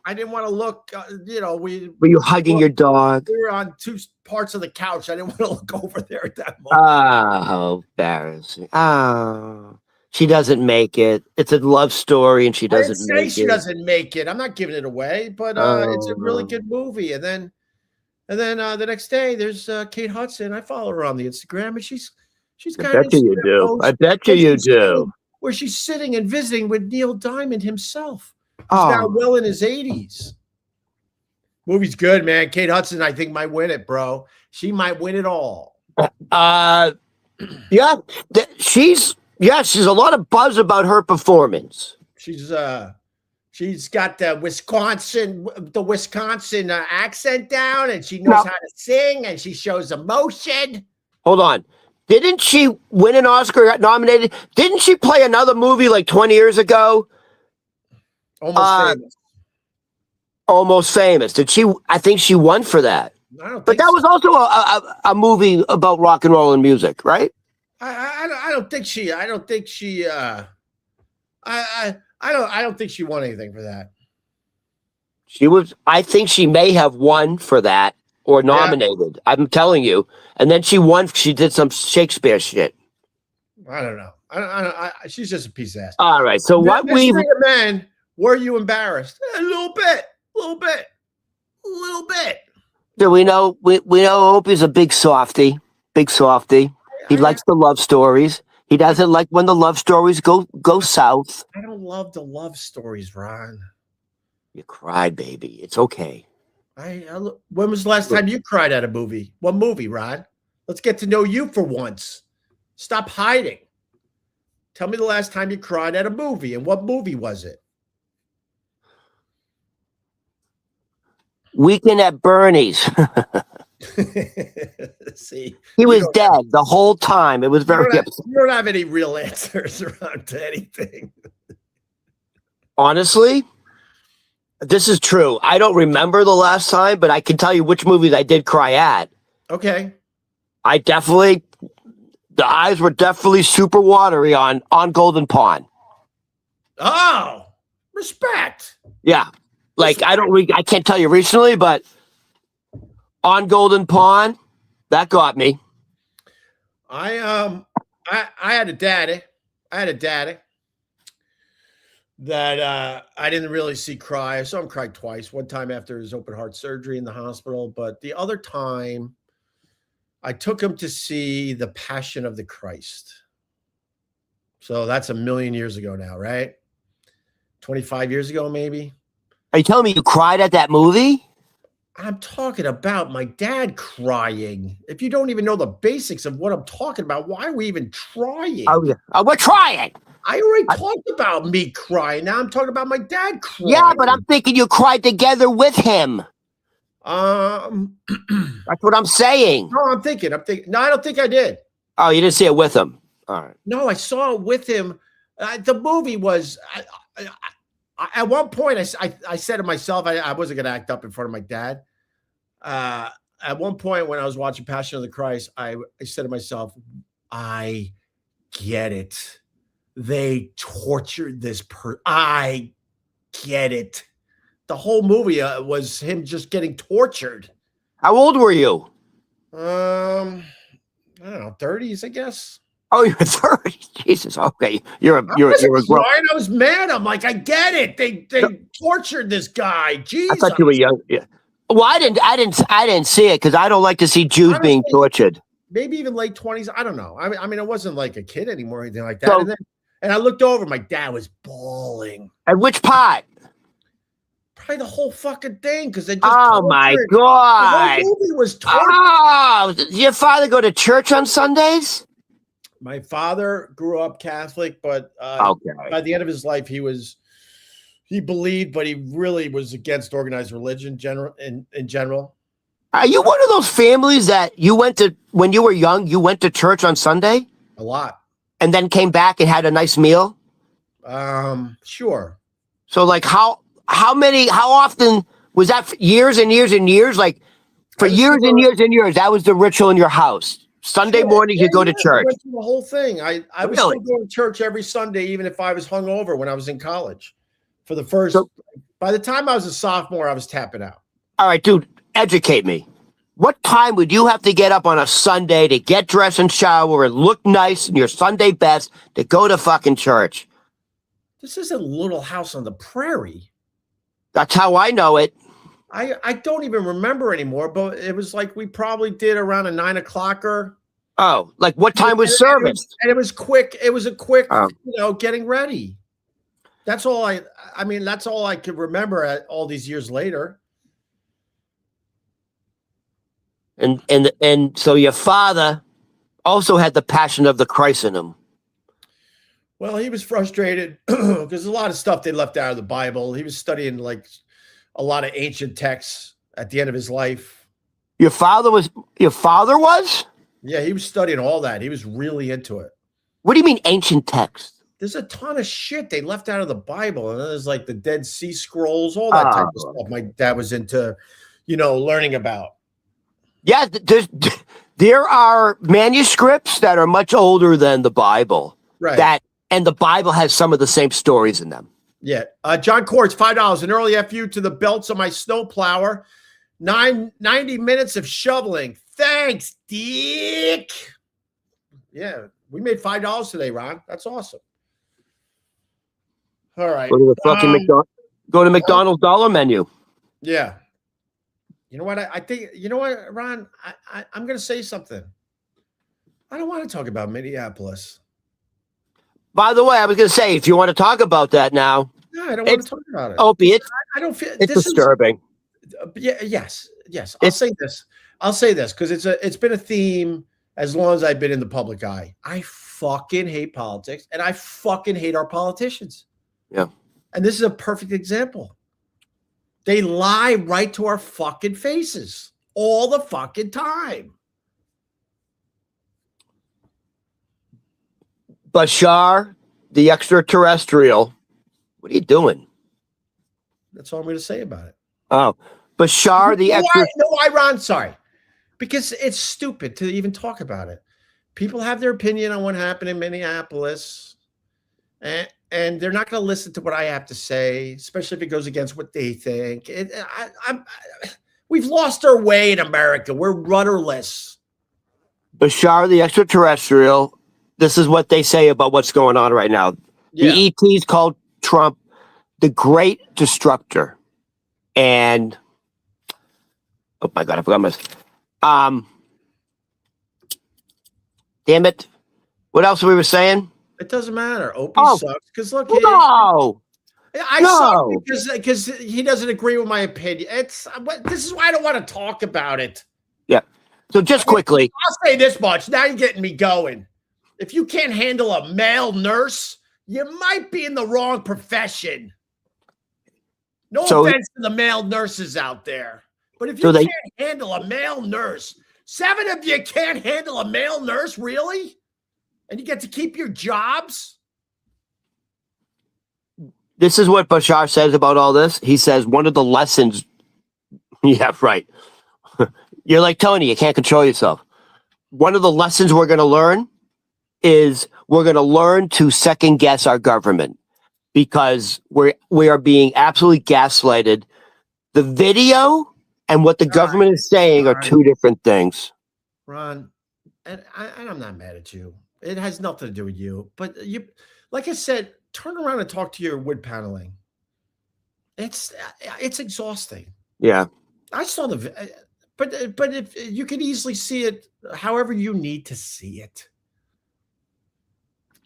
I didn't want to look, were you hugging your dog? We were on two parts of the couch. I didn't want to look over there at that moment. Oh, embarrassing. Oh, she doesn't make it. It's a love story, and she doesn't make it. She doesn't make it. I'm not giving it away, but it's a really good movie. And then the next day, there's Kate Hudson. I follow her on the Instagram, and she's got. I bet you do. I bet you do. Where she's sitting and visiting with Neil Diamond himself. He's now well in his 80s. Movie's good, man. Kate Hudson, I think, might win it, bro. She might win it all. Yeah, she's a lot of buzz about her performance. She's got the Wisconsin accent down, and she knows how to sing, and she shows emotion. Hold on. Didn't she win an Oscar, got nominated? Didn't she play another movie like 20 years ago? Almost Famous. Did she? I think she won for that. But that was also a movie about rock and roll and music, right? I don't think she. I don't think she won anything for that. She was. I think she may have won for that or nominated. Yeah. I'm telling you. And then she won. She did some Shakespeare shit. I don't know. She's just a piece of ass. All right. So what we man. Were you embarrassed? A little bit. Do we know? We know Opie's a big softy. He likes the love stories. He doesn't like when the love stories go south. I don't love the love stories, Ron. You cried, baby. It's okay. When was the last time you cried at a movie? What movie, Ron? Let's get to know you for once. Stop hiding. Tell me the last time you cried at a movie, and what movie was it? Weekend at Bernie's. See, he was dead the whole time. It was very upsetting. You don't have any real answers around to anything. Honestly, this is true. I don't remember the last time, but I can tell you which movies I did cry at. Okay. The eyes were definitely super watery on Golden Pond. Oh, respect. Yeah. Like, I can't tell you recently, but on Golden Pond, that got me. I had a daddy that I didn't really see cry. I saw him cry twice. One time after his open heart surgery in the hospital, but the other time I took him to see The Passion of the Christ. So that's a million years ago now, right? 25 years ago, maybe. Are you telling me you cried at that movie? I'm talking about my dad crying. If you don't even know the basics of what I'm talking about, why are we even trying? Oh, yeah. We're trying. I already talked about me crying. Now I'm talking about my dad crying. Yeah, but I'm thinking you cried together with him. That's what I'm saying. No, I'm thinking. No, I don't think I did. Oh, you didn't see it with him. All right. No, I saw it with him. The movie was... at one point, I said to myself, I wasn't going to act up in front of my dad. At one point, when I was watching Passion of the Christ, I said to myself, I get it. They tortured this person. I get it. The whole movie was him just getting tortured. How old were you? I don't know, 30s, I guess. Oh, you're 30. Jesus. Okay. You're a grown. I was mad. I'm like, I get it. They tortured this guy. Jesus. I thought you were young. Yeah. Well, I didn't see it because I don't like to see Jews being tortured. Maybe even late 20s. I don't know. I mean, I wasn't like a kid anymore or anything like that. So, and I looked over. My dad was bawling. At which part? Probably the whole fucking thing because they just. Oh my God! The whole movie was tortured. Oh, did your father go to church on Sundays? My father grew up Catholic, but by the end of his life, he believed, but he really was against organized religion in general. Are you one of those families that you went to when you were young? You went to church on Sunday? A lot, and then came back and had a nice meal. Sure. So, like, how often was that? For years and years and years, like For years and years and years, that was the ritual in your house. Sunday morning, you go to church. I went through the whole thing. I was still going to church every Sunday, even if I was hungover when I was in college. For the first, by the time I was a sophomore, I was tapping out. All right, dude, educate me. What time would you have to get up on a Sunday to get dressed and shower and look nice in your Sunday best to go to fucking church? This isn't Little House on the Prairie. That's how I know it. I don't even remember anymore, but it was like we probably did around a 9 o'clocker. Oh, like what time was service? And it was quick. It was a quick, getting ready. That's all that's all I could remember all these years later. And so your father also had the passion of the Christ in him. Well, he was frustrated because there's a lot of stuff they left out of the Bible. He was studying like a lot of ancient texts at the end of his life. Your father was? Yeah, he was studying all that. He was really into it. What do you mean ancient texts? There's a ton of shit they left out of the Bible. And then there's like the Dead Sea Scrolls, all that type of stuff my dad was into, learning about. Yeah, there are manuscripts that are much older than the Bible. Right. And the Bible has some of the same stories in them. Yeah. John Quartz, $5. An early FU to the belts of my snowplower. 90 minutes of shoveling. Thanks, Dick. Yeah. We made $5 today, Ron. That's awesome. All right. Go to the fucking go to McDonald's dollar menu. Yeah. You know what? I think, Ron, I'm going to say something. I don't want to talk about Minneapolis. By the way, I was going to say, if you want to talk about that now. No, I don't want to talk about it. Opiates. I don't feel it's disturbing. Yes. I'll say this because it's been a theme as long as I've been in the public eye. I fucking hate politics and I fucking hate our politicians. Yeah. And this is a perfect example. They lie right to our fucking faces all the fucking time. Bashar, the extraterrestrial. What are you doing? That's all I'm going to say about it. Oh, Bashar, the extraterrestrial. Ron, sorry. Because it's stupid to even talk about it. People have their opinion on what happened in Minneapolis. And they're not going to listen to what I have to say, especially if it goes against what they think. We've lost our way in America. We're rudderless. Bashar, the extraterrestrial. This is what they say about what's going on right now. Yeah. The ETs called Trump the Great Destructor. And, oh my God, I forgot my... Damn it. What else we were saying? It doesn't matter. Opie sucks. Because look, I suck because he doesn't agree with my opinion. This is why I don't want to talk about it. Yeah. So just quickly. I'll say this much. Now you're getting me going. If you can't handle a male nurse, you might be in the wrong profession. No offense to the male nurses out there. But if you can't handle a male nurse, 7 of you can't handle a male nurse, really? And you get to keep your jobs? This is what Bashar says about all this. He says one of the lessons. Yeah, right. You're like Tony. You can't control yourself. One of the lessons we're going to learn is we're going to learn to second guess our government because we are being absolutely gaslighted. The video and what the government is saying are two different things. Ron, and I'm not mad at you. It has nothing to do with you. But you, like I said, turn around and talk to your wood paneling. It's exhausting. Yeah. I saw but if you can easily see it however you need to see it.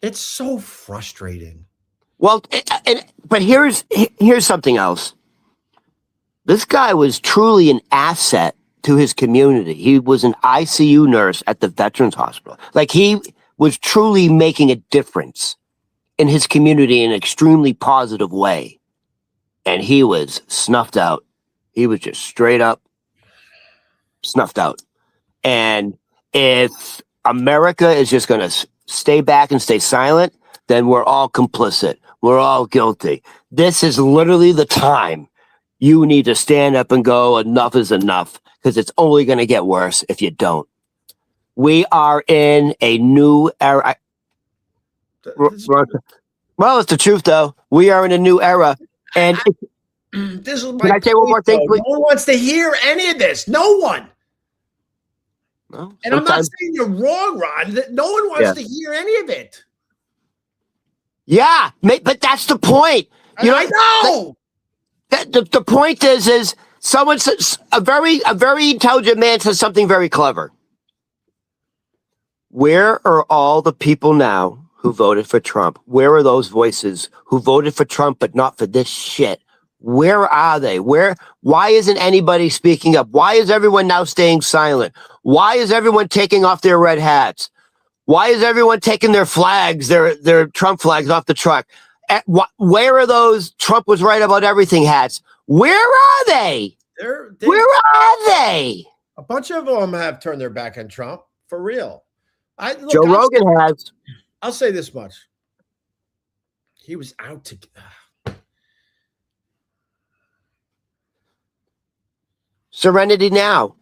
It's so frustrating. Well, but here's something else. This guy was truly an asset to his community. He was an ICU nurse at the Veterans Hospital. Like he was truly making a difference in his community in an extremely positive way. And he was snuffed out. He was just straight up snuffed out. And if America is just going to stay back and stay silent, then we're all complicit. We're all guilty. This is literally the time you need to stand up and go, enough is enough, because it's only going to get worse if you don't. We are in a new era. Well, it's the truth, though. We are in a new era. And this is my can I say one more thing, please? No one wants to hear any of this. No one. Well, and I'm not saying you're wrong, Ron. No one wants to hear any of it. Yeah, but that's the point. You know, I know. The point is someone says, a very intelligent man says something very clever. Where are all the people now who voted for Trump? Where are those voices who voted for Trump but not for this shit? Where are they? Why isn't anybody speaking up? Why is everyone now staying silent? Why is everyone taking off their red hats? Why is everyone taking their flags, their Trump flags off the truck? Where are those Trump was right about everything hats? Where are they? Where are they? A bunch of them have turned their back on Trump, for real. Joe Rogan has. I'll say this much. He was out to... Serenity now.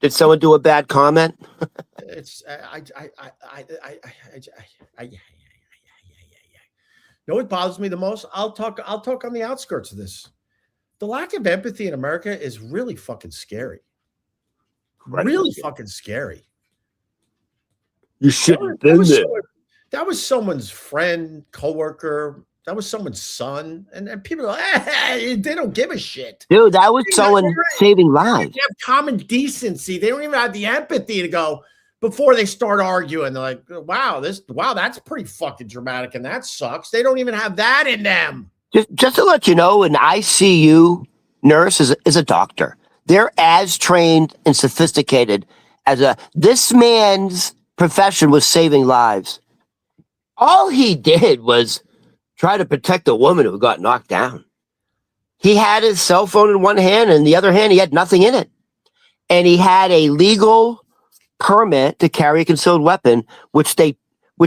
Did someone do a bad comment? It's you know what bothers me the most? I'll talk on the outskirts of this. The lack of empathy in America is really fucking scary. Really fucking scary. You shouldn't have been there. That was someone's friend, coworker. That was someone's son. And people are like, hey, they don't give a shit. Dude, that was someone saving lives. They have common decency. They don't even have the empathy to go before they start arguing. They're like, wow, that's pretty fucking dramatic and that sucks. They don't even have that in them. Just to let you know, an ICU nurse is a doctor. They're as trained and sophisticated as this man's profession was saving lives. All he did was try to protect a woman who got knocked down. He had his cell phone in one hand, and the other hand, he had nothing in it. And he had a legal permit to carry a concealed weapon, which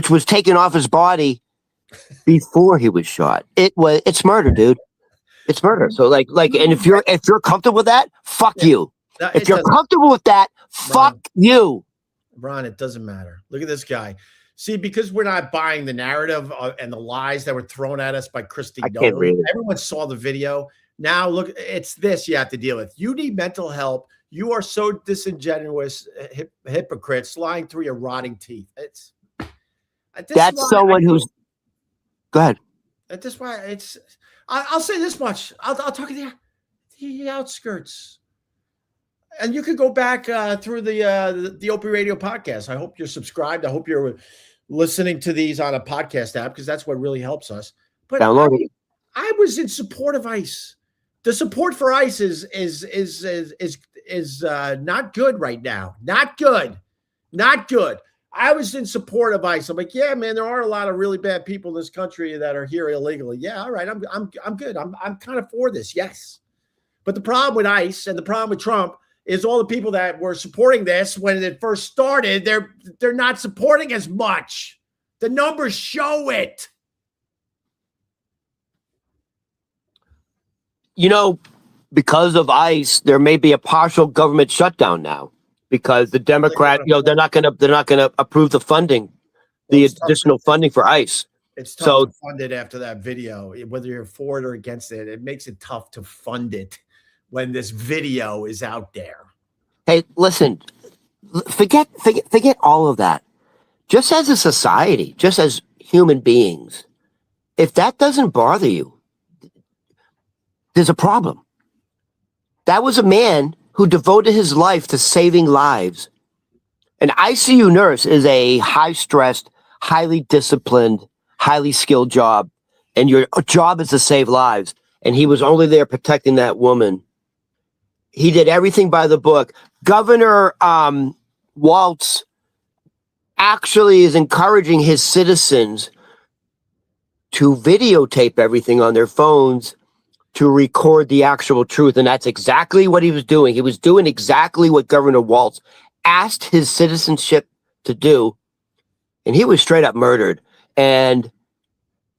was taken off his body before he was shot. It's murder, dude. It's murder. So and if you're comfortable with that, fuck you. If you're comfortable with that, fuck you. Ron, it doesn't matter. Look at this guy. See, because we're not buying the narrative and the lies that were thrown at us by Christy Nolan. Everyone saw the video. Now, look, it's this you have to deal with. You need mental help. You are so disingenuous, hypocrites, lying through your rotting teeth. That's someone who's... Go ahead. That's why I'll say this much. I'll talk to the outskirts. And you could go back through the Opie Radio podcast. I hope you're subscribed. I hope you're listening to these on a podcast app because that's what really helps us. But I was in support of ICE. The support for ICE is not good right now. Not good. Not good. I was in support of ICE. I'm like, yeah, man, there are a lot of really bad people in this country that are here illegally. Yeah, all right, I'm good. I'm kind of for this. Yes, but the problem with ICE and the problem with Trump is all the people that were supporting this when it first started, they're not supporting as much. The numbers show it. You know, because of ICE, there may be a partial government shutdown now because the Democrat, they're not going to approve the funding, the additional funding for ICE. It's tough to fund it after that video, whether you're for it or against it. It makes it tough to fund it when this video is out there. Hey, listen, forget all of that. Just as a society, just as human beings, if that doesn't bother you, there's a problem. That was a man who devoted his life to saving lives. An ICU nurse is a high-stressed, highly disciplined, highly skilled job, and your job is to save lives. And he was only there protecting that woman. He did everything by the book. Governor Waltz actually is encouraging his citizens to videotape everything on their phones to record the actual truth. And that's exactly what he was doing. He was doing exactly what Governor Waltz asked his citizenship to do. And he was straight up murdered. And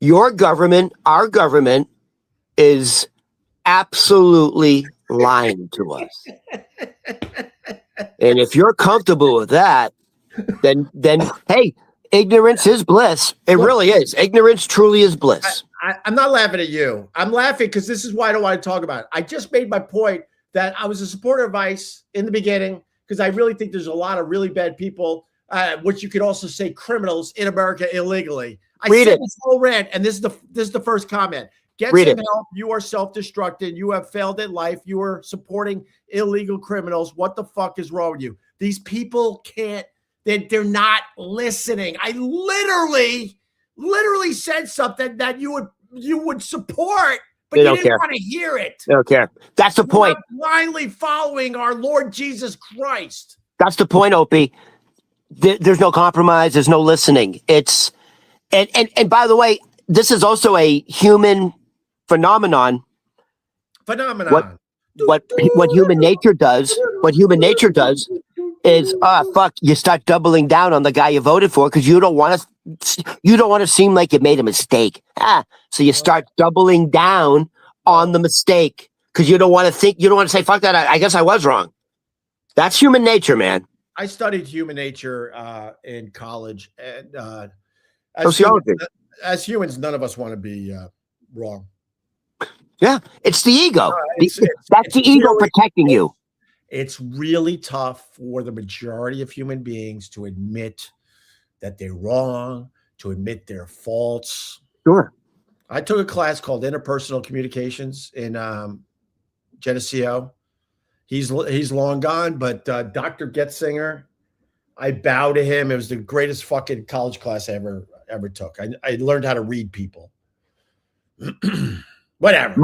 your government, our government, is absolutely lying to us. And if you're comfortable with that, then hey, ignorance is bliss. It really is. Ignorance truly is bliss. I'm not laughing at you. I'm laughing because this is why I don't want to talk about it. I just made my point that I was a supporter of ICE in the beginning because I really think there's a lot of really bad people, which you could also say criminals in America illegally. I said this whole rant, and this is the first comment. Get some help. You are self-destructed. You have failed at life. You are supporting illegal criminals. What the fuck is wrong with you? These people can't. They're not listening. I literally said something that you would support, but you didn't want to hear it. They don't care. That's the point. Blindly following our Lord Jesus Christ. That's the point, Opie. There's no compromise. There's no listening. It's and by the way, this is also a human phenomenon. What human nature does? What human nature does is, fuck, you start doubling down on the guy you voted for because you don't want to seem like you made a mistake. So you start doubling down on the mistake because you don't want to say, fuck that, I guess I was wrong. That's human nature, man. I studied human nature in college, and sociology. As humans, none of us want to be wrong. Yeah, it's the ego. That's the ego protecting you. It's really tough for the majority of human beings to admit that they're wrong, to admit their faults. Sure. I took a class called Interpersonal Communications in Geneseo. He's long gone, but Dr. Getzinger, I bow to him. It was the greatest fucking college class I ever took. I learned how to read people. Whatever.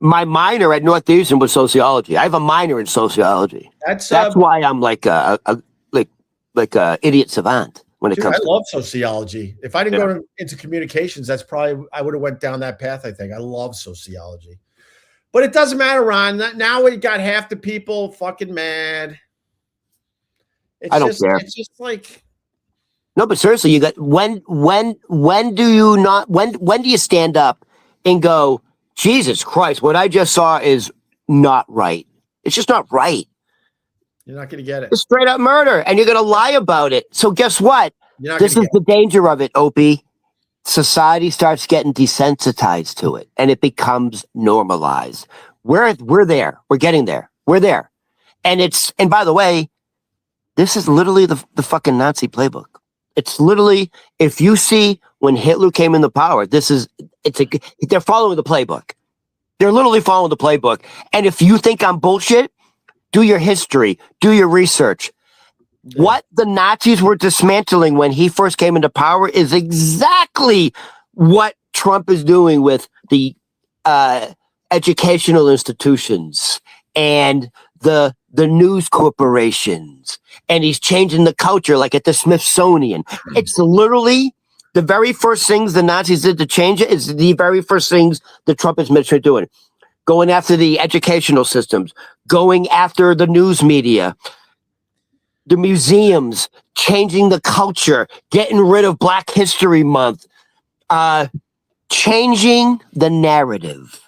My minor at Northeastern was sociology. I have a minor in sociology. That's why I'm like a idiot savant when it comes. I love sociology. If I didn't go into communications, I would have went down that path. I think I love sociology, but it doesn't matter, Ron. Now we got half the people fucking mad. I don't care. It's just like. No, but seriously, you got when do you stand up and go, Jesus Christ, what I just saw is not right. It's just not right. You're not going to get it. It's straight up murder, and you're going to lie about it. So guess what? This is the danger of it, Opie. Society starts getting desensitized to it, and it becomes normalized. We're there. We're getting there. We're there. And by the way, this is literally the fucking Nazi playbook. It's literally, if you see when Hitler came into power, they're following the playbook. They're literally following the playbook. And if you think I'm bullshit, do your history, do your research. What the Nazis were dismantling when he first came into power is exactly what Trump is doing with the educational institutions and the news corporations. And he's changing the culture, like at the Smithsonian. It's literally the very first things the Nazis did to change it is the very first things the Trump administration are doing. Going after the educational systems, going after the news media, the museums, changing the culture, getting rid of Black History Month, changing the narrative.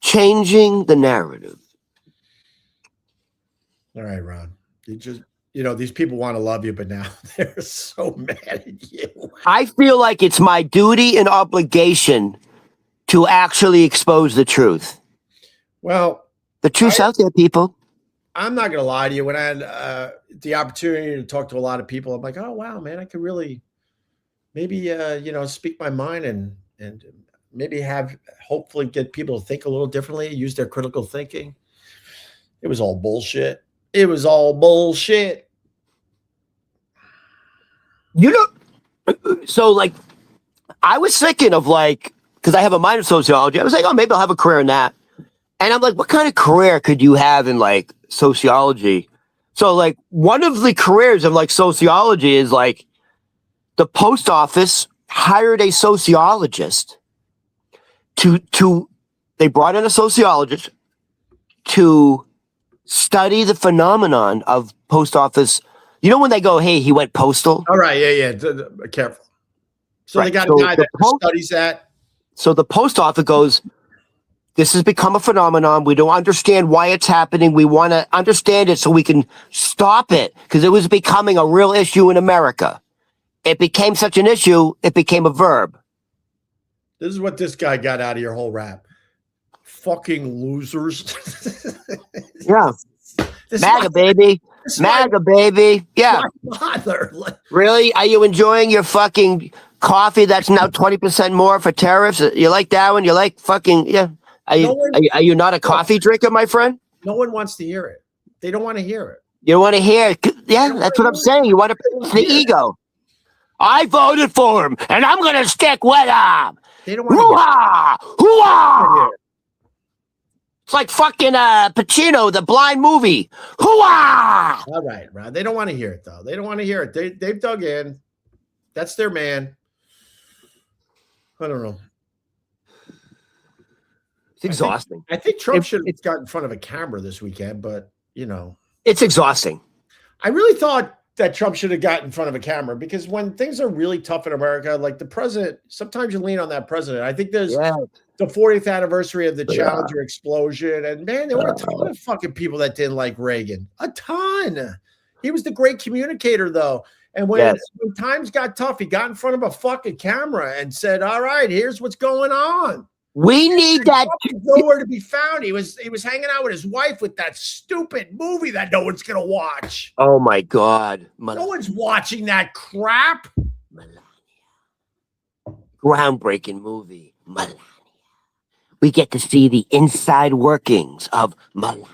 Changing the narrative. All right, Ron. These people want to love you, but now they're so mad at you. I feel like it's my duty and obligation to actually expose the truth. Well, the truth's out there, people. I'm not going to lie to you. When I had the opportunity to talk to a lot of people, I'm like, oh, wow, man, I could really maybe, speak my mind and maybe hopefully get people to think a little differently, use their critical thinking. It was all bullshit. It was all bullshit. So like, I was thinking of like, because I have a minor in sociology, I was like, oh, maybe I'll have a career in that. And I'm like, what kind of career could you have in like sociology? So like, one of the careers of like sociology is like the post office hired a sociologist they brought in a sociologist to study the phenomenon of post office. You know when they go, hey, he went postal? All right, yeah. Careful. So right. They got a guy that studies that. So the post office goes, This has become a phenomenon. We don't understand why it's happening. We want to understand it so we can stop it because it was becoming a real issue in America. It became such an issue, it became a verb. This is what this guy got out of your whole rap. Fucking losers. Yeah. MAGA, baby. MAGA, baby. Yeah. Really? Are you enjoying your fucking coffee that's now 20% more for tariffs? You like that one? You like fucking, yeah. Are you not a coffee drinker, my friend? No one wants to hear it. They don't want to hear it. You don't want to hear it? Yeah, that's what I'm saying. You want to the ego. I voted for him, and I'm going to stick with him. They don't want to Hoo-ha! Hoo-ha! It's like fucking Pacino, the blind movie. Hoo-ha! All right, Ron. They don't want to hear it, though. They don't want to hear it. They've dug in. That's their man. I don't know. It's exhausting. I think Trump should have got in front of a camera this weekend, but, you know. It's exhausting. I really thought that Trump should have got in front of a camera because when things are really tough in America, like the president, sometimes you lean on that president. I think there's the 40th anniversry of the Challenger explosion. And, man, there were a ton of fucking people that didn't like Reagan. A ton. He was the great communicator, though. And when times got tough, he got in front of a fucking camera and said, all right, here's what's going on. We need that. Nowhere to be found. He was hanging out with his wife with that stupid movie that no one's gonna watch. Oh my God! No one's watching that crap. Melania. Groundbreaking movie, Melania. We get to see the inside workings of Melania.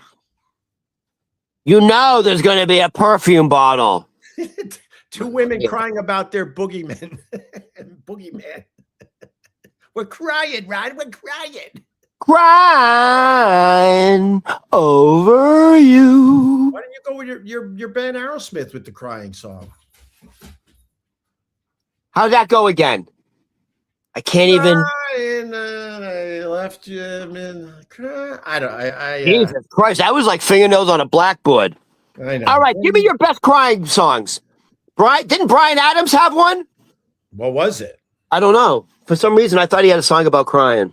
You know, there's going to be a perfume bottle. Two women crying about their boogeyman. Boogeyman. We're crying, Ron. We're crying. Crying over you. Why don't you go with your band Aerosmith with the crying song? How'd that go again? I can't even. I left you in cry. Jesus Christ, that was like fingernails on a blackboard. I know. All right, give me your best crying songs. Didn't Bryan Adams have one? What was it? I don't know. For some reason, I thought he had a song about crying.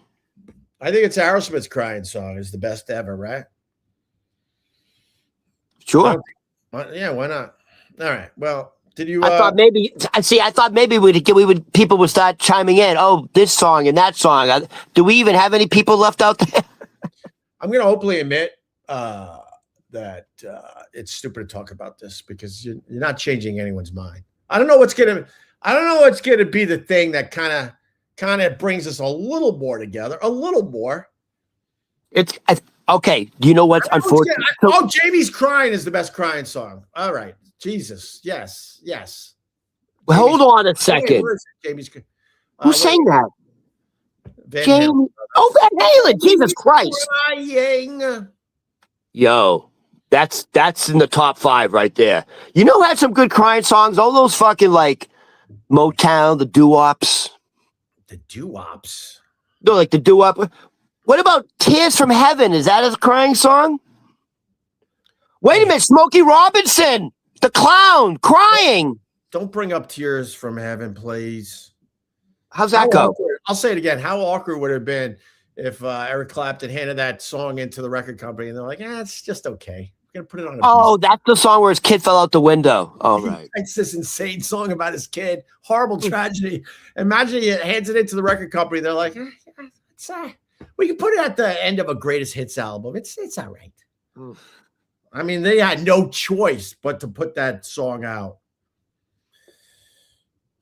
I think it's Aerosmith's crying song is the best ever, right? Sure. Yeah, why not? All right. Well, did you? I thought maybe people would start chiming in. Oh, this song and that song. Do we even have any people left out there? I'm going to openly admit that it's stupid to talk about this because you're not changing anyone's mind. I don't know what's going to be the thing that kind of brings us a little more together, a little more. It's okay. Do you know what's unfortunate? Jamie's Crying is the best crying song. All right. Jesus. Yes. Well, hold on a second. Jamie's. Who sang that? Jamie. Oh, Van Halen. Jesus Christ. Crying. Yo, that's in the top 5 right there. You know who had some good crying songs? All those fucking like Motown, the doo-wops. The doo-wops? No, like the doo-wop. What about Tears from Heaven? Is that a crying song? Wait a minute, Smokey Robinson, the clown, crying. Don't bring up Tears from Heaven, please. How's that go? Awkward. I'll say it again. How awkward would it have been if Eric Clapton handed that song into the record company and they're like, it's just okay. We're going to put it on a that's the song where his kid fell out the window. Oh, right. It's this insane song about his kid. Horrible tragedy. Imagine he hands it into the record company. They're like, we can put it at the end of a greatest hits album. It's all right. I mean, they had no choice but to put that song out.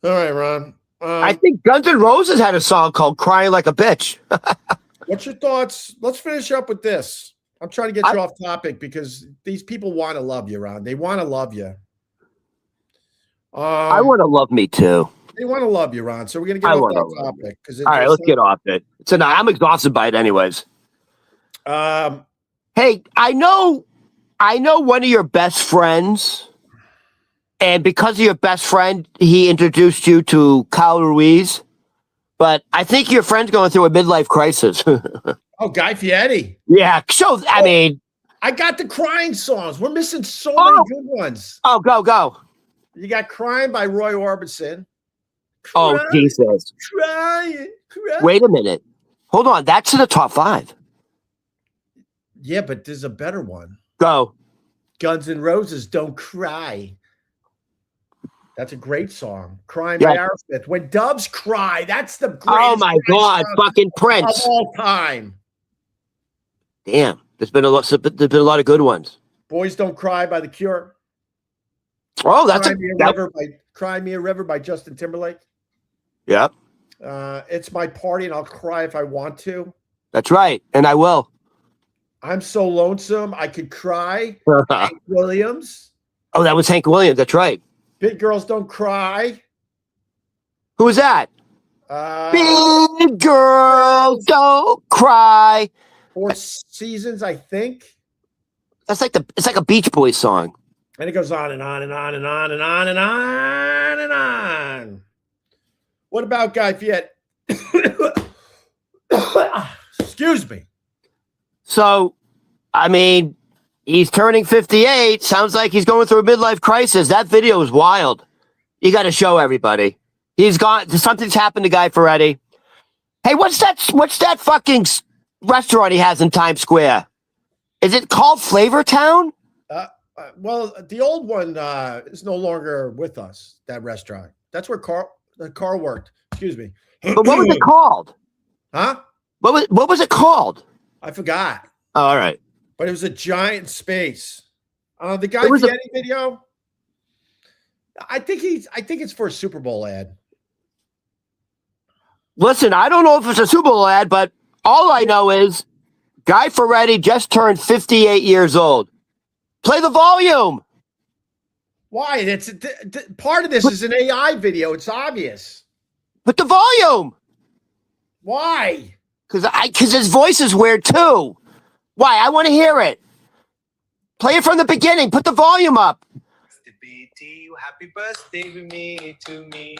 All right, Ron. I think Guns N' Roses had a song called Crying Like a Bitch. What's your thoughts? Let's finish up with this. I'm trying to get you off topic because these people want to love you, Ron. They want to love you. I want to love me too. They want to love you, Ron. So we're going to get off that topic. All right, let's get off it. I'm exhausted by it anyways. Hey, I know one of your best friends, and because of your best friend, he introduced you to Kyle Ruiz. But I think your friend's going through a midlife crisis. Guy Fieri. Yeah, I mean, I got the crying songs. We're missing so many good ones. Oh, go. You got Crying by Roy Orbison. Jesus. Crying. Wait a minute. Hold on. That's in the top 5. Yeah, but there's a better one. Go. Guns N' Roses, Don't Cry. That's a great song. Crying by Aerosmith. When Doves Cry, that's the greatest. Oh my God, fucking Prince of all time. Damn, there's been a lot of good ones. Boys Don't Cry by The Cure. Oh, that's Cry Me a River by Justin Timberlake. Yep. It's My Party and I'll Cry If I Want to. That's right, and I will. I'm So Lonesome I Could Cry. Hank Williams. Oh, that was Hank Williams. That's right. Big Girls Don't Cry. Who was that? Big Girls Don't Cry. Four Seasons, I think. It's like a Beach Boys song. And it goes on and on and on and on and on and on and on. What about Guy Fieri? Excuse me. So, I mean, he's turning 58. Sounds like he's going through a midlife crisis. That video is wild. You got to show everybody. He's gone. Something's happened to Guy Fieri. Hey, what's that fucking restaurant he has in Times Square? Is it called Flavor Town? Well, the old one is no longer with us. That restaurant. That's where Carl worked. Excuse me. But what was it called? Huh? What was it called? I forgot. Oh, all right. But it was a giant space. The Guy Fieri video. I think it's for a Super Bowl ad. Listen, I don't know if it's a Super Bowl ad, but all I know is Guy Fieri just turned 58 years old. Play the volume. Why? It's part of this is an AI video. It's obvious. Put the volume. Why? Because his voice is weird too. Why? I want to hear it. Play it from the beginning. Put the volume up. Happy birthday to me.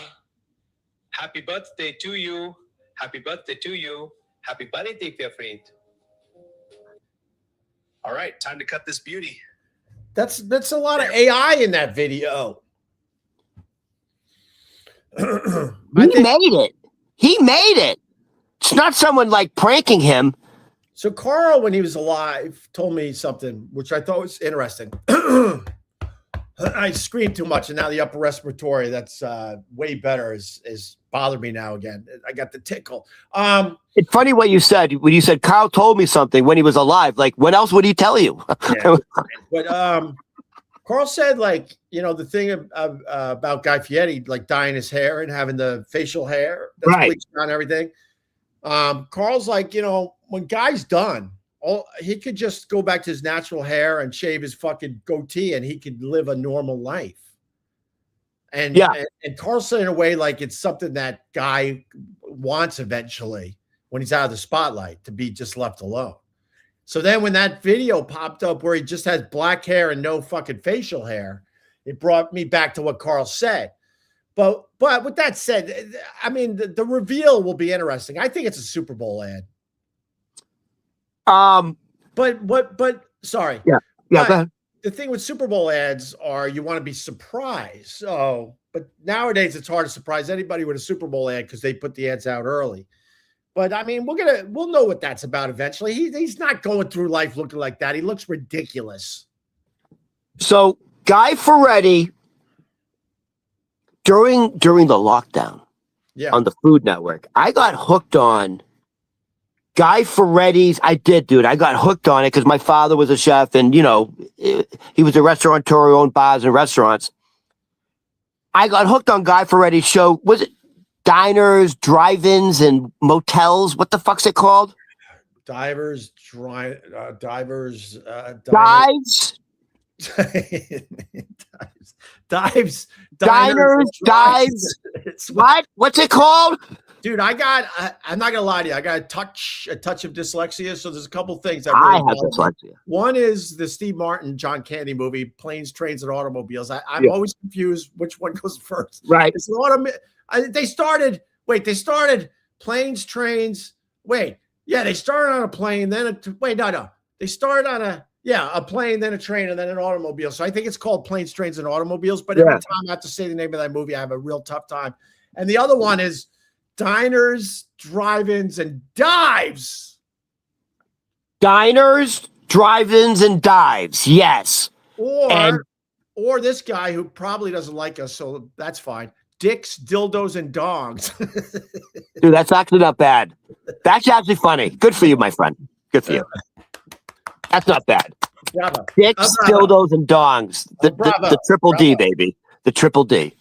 Happy birthday to you. Happy birthday to you. Happy birthday, favorite. All right, time to cut this beauty. That's a lot of AI in that video. He made it. He made it. It's not someone like pranking him. So Carl, when he was alive, told me something which I thought was interesting. I screamed too much, and now the upper respiratory that's way better is bothered me now again. I got the tickle. It's funny what you said when you said Carl told me something when he was alive. Like, what else would he tell you? Yeah. But Carl said, like, the thing about Guy Fieri, like dyeing his hair and having the facial hair that's bleached on everything. Carl's like, when Guy's done, he could just go back to his natural hair and shave his fucking goatee, and he could live a normal life. And Carl said in a way like it's something that Guy wants eventually when he's out of the spotlight to be just left alone. So then when that video popped up where he just has black hair and no fucking facial hair, it brought me back to what Carl said. But with that said, I mean, the reveal will be interesting. I think it's a Super Bowl ad. But sorry. Yeah. Go ahead. The thing with Super Bowl ads are you want to be surprised. So, but nowadays it's hard to surprise anybody with a Super Bowl ad because they put the ads out early. But I mean, we'll know what that's about eventually. He's not going through life looking like that. He looks ridiculous. So Guy Fieri during the lockdown on the Food Network, I got hooked on Guy Fieri's. I did, dude. I got hooked on it because my father was a chef, and he was a restaurateur who owned bars and restaurants. I got hooked on Guy Fieri's show. Was it diners, drive-ins, and motels? What the fuck's it called? Dives. Dives. Diners, dives. What? What's it called? Dude, I'm not gonna lie to you. I got a touch of dyslexia. So there's a couple things that I have dyslexia. One is the Steve Martin, John Candy movie, Planes, Trains, and Automobiles. I'm always confused which one goes first. Right. It's they started Planes, Trains. They started on a plane, then they started on a plane, then a train, and then an automobile. So I think it's called Planes, Trains, and Automobiles. But every time I have to say the name of that movie, I have a real tough time. And the other one is Diners, Drive-ins, and Dives. Diners, drive-ins and dives. Yes. Or this guy who probably doesn't like us, so that's fine. Dicks, dildos, and dongs. Dude, that's actually not bad. That's actually funny. Good for you, my friend. Good for you. That's not bad. Bravo. Dicks, dildos, and dongs. The triple D, baby. The triple D.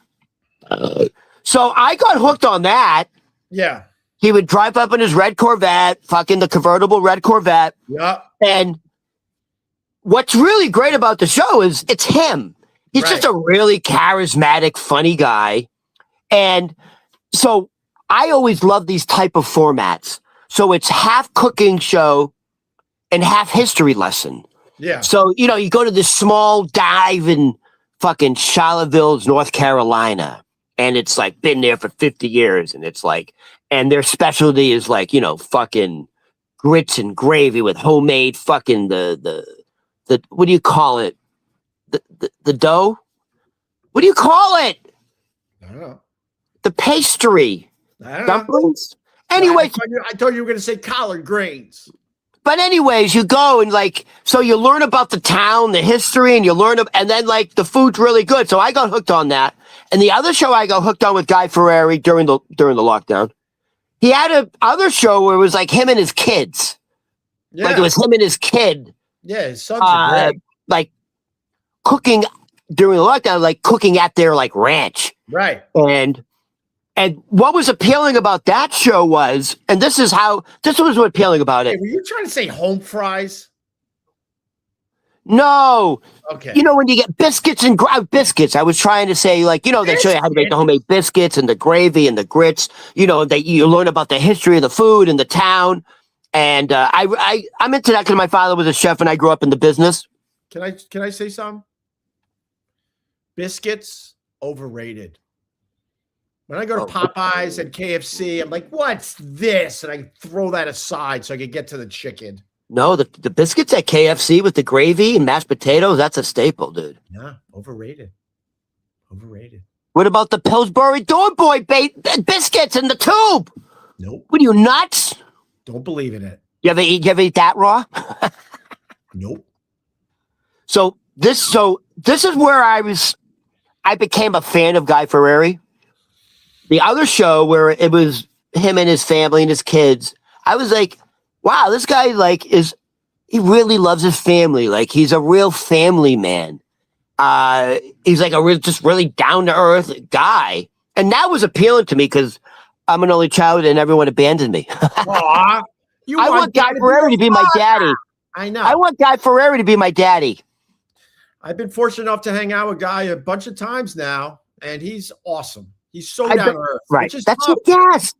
So I got hooked on that. Yeah. He would drive up in his red Corvette, fucking the convertible red Corvette. Yeah. And what's really great about the show is it's him. He's just a really charismatic, funny guy. And so I always love these type of formats. So it's half cooking show and half history lesson. Yeah. So, you know, you go to this small dive in fucking Charlottesville, North Carolina, and it's like been there for 50 years. And it's like, and their specialty is like, you know, fucking grits and gravy with homemade fucking the what do you call it? The dough? What do you call it? I don't know. The pastry. Dumplings? Anyways. I thought you were going to say collard greens. But anyways, you go and like, so you learn about the town, the history, and you learn, and then like the food's really good. So I got hooked on that. And the other show I got hooked on with Guy Fieri during the lockdown, he had a other show where it was like him and his kids. Yeah. Like it was him and his kid. Yeah, his sons are great. Like cooking during the lockdown, like cooking at their like ranch. Right. And what was appealing about that show was, and this was what appealing about it. Were you trying to say home fries? No. Okay. You know, when you get biscuits and biscuits, I was trying to say, like, you know, they show you how to make the homemade biscuits and the gravy and the grits, you know, that you learn about the history of the food and the town. And I'm into that because my father was a chef and I grew up in the business. Can I say something? Biscuits, overrated. When I go to Popeyes and KFC, I'm like, what's this? And I throw that aside so I can get to the chicken. No, the biscuits at KFC with the gravy and mashed potatoes, that's a staple, dude. Yeah, overrated. Overrated. What about the Pillsbury Doughboy biscuits in the tube? Nope. What are you, nuts? Don't believe in it. You ever eat that raw? Nope. So this is where I became a fan of Guy Fieri. The other show where it was him and his family and his kids, I was like, wow, this guy like he really loves his family. Like he's a real family man. He's like just really down to earth guy. And that was appealing to me because I'm an only child and everyone abandoned me. Aww, I want Guy Fieri to be my daddy. I know. I want Guy Fieri to be my daddy. I've been fortunate enough to hang out with Guy a bunch of times now, and he's awesome. He's so down to earth. Right. That's what yes.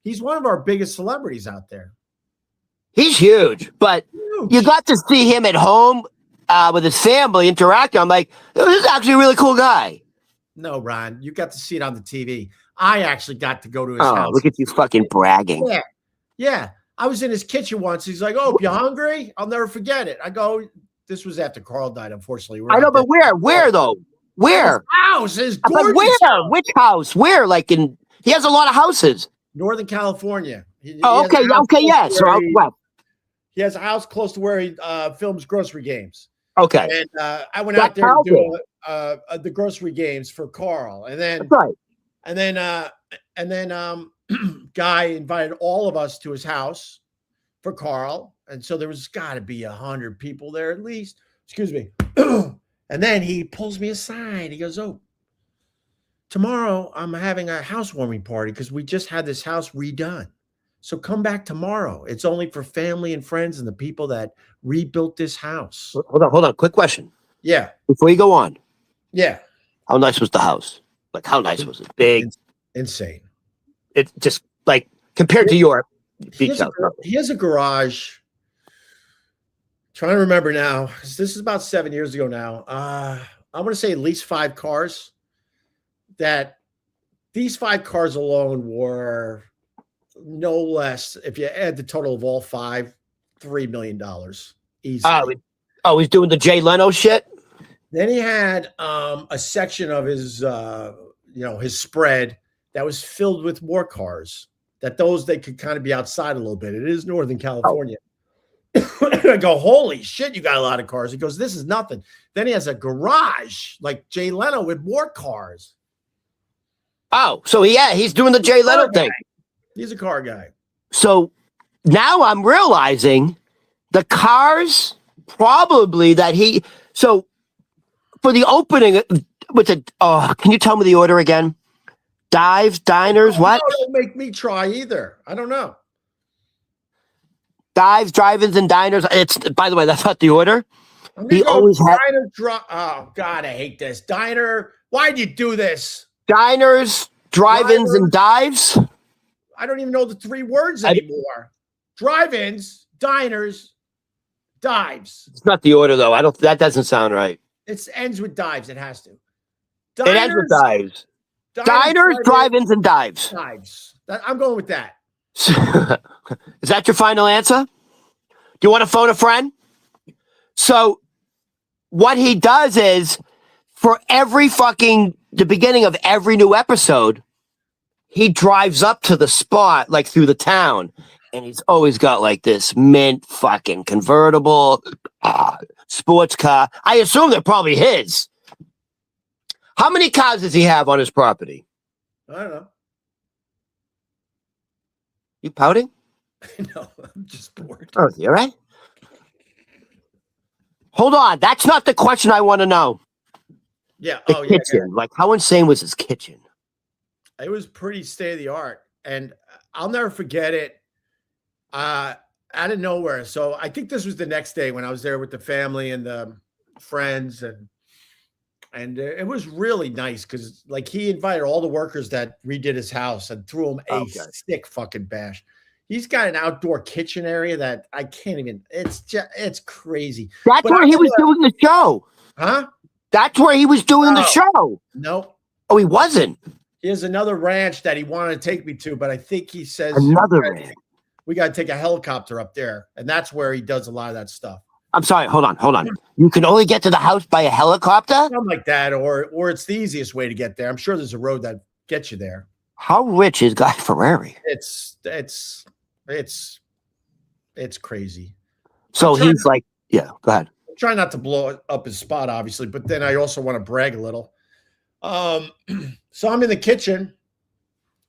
He's one of our biggest celebrities out there. He's huge, but you got to see him at home with his family interacting. I'm like, this is actually a really cool guy. No, Ron, you got to see it on the TV. I actually got to go to his house. Look at you fucking bragging. Yeah. Yeah. I was in his kitchen once. He's like, oh, you hungry? I'll never forget it. I go, this was after Carl died, unfortunately. I know, but where though? Where? His house is gorgeous. Where? Which house? Where? Like he has a lot of houses. Northern California. Okay, yeah. So out west. He has a house close to where he films grocery games. Okay. And I went out there to do the grocery games for Carl. And then that's right. And then Guy invited all of us to his house for Carl. And so there was got to be 100 people there at least. Excuse me. And then he pulls me aside. He goes, oh, tomorrow I'm having a housewarming party because we just had this house redone. So come back tomorrow. It's only for family and friends and the people that rebuilt this house. Hold on. Quick question. Yeah. Before you go on. Yeah. How nice was the house? Like, how nice was it? Big. Insane. It's just like compared to your beach house. He has a garage. Trying to remember now. This is about 7 years ago now. I'm going to say at least 5 cars. That these 5 cars alone were no less, if you add the total of all 5, $3 million easily. Oh, he's doing the Jay Leno shit. Then he had a section of his, his spread that was filled with more cars. They could kind of be outside a little bit. It is Northern California. I go, holy shit, you got a lot of cars. He goes, this is nothing. Then he has a garage like Jay Leno with more cars. Oh, so he's doing the Jay Leno thing. He's a car guy. So now I'm realizing the cars probably that so for the opening can you tell me the order again? Dives, diners, what? No, don't make me try either. I don't know. Dives, drive-ins, and diners. It's, by the way, that's not the order. He always had oh God, I hate this. Diner. Why'd you do this? Diners, drive-ins, and dives. I don't even know the 3 words anymore. Drive-ins, diners, dives. It's not the order though. That doesn't sound right. It ends with dives. It has to. Diners, it ends with dives. Diners, drive-ins, and dives. Dives. I'm going with that. Is that your final answer? Do you want to phone a friend? So what he does is for the beginning of every new episode, he drives up to the spot, like through the town, and he's always got like this mint fucking convertible sports car. I assume they're probably his. How many cars does he have on his property? I don't know. You pouting? No, I'm just bored. Oh, you all right? Hold on. That's not the question I want to know. Yeah. The kitchen. Like, how insane was his kitchen? It was pretty state of the art. And I'll never forget it. Out of nowhere. So I think this was the next day when I was there with the family and the friends. And it was really nice because, like, he invited all the workers that redid his house and threw him a sick fucking bash. He's got an outdoor kitchen area that I can't even. It's crazy. That's where he was doing the show, huh? That's where he was doing the show. Nope. Oh, he wasn't. He has another ranch that he wanted to take me to, but I think he says another ranch. We got to take a helicopter up there, and that's where he does a lot of that stuff. I'm sorry. Hold on. You can only get to the house by a helicopter? Something like that, or it's the easiest way to get there. I'm sure there's a road that gets you there. How rich is Guy Fieri? It's crazy. So he's like, yeah, go ahead. I'm trying not to blow up his spot, obviously, but then I also want to brag a little. So I'm in the kitchen,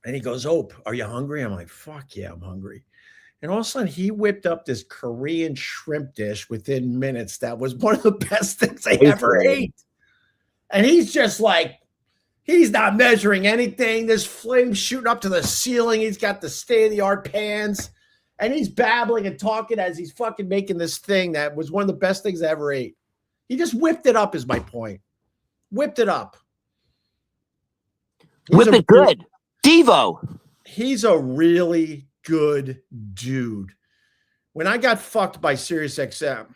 and he goes, "Oh, are you hungry?" I'm like, "Fuck yeah, I'm hungry." And all of a sudden, he whipped up this Korean shrimp dish within minutes. That was one of the best things I ever ate. And he's just like, he's not measuring anything. There's flames shooting up to the ceiling. He's got the state-of-the-art pans. And he's babbling and talking as he's fucking making this thing that was one of the best things I ever ate. He just whipped it up is my point. Whipped it up. Whip it good. Devo. He's a really good dude. When I got fucked by SiriusXM,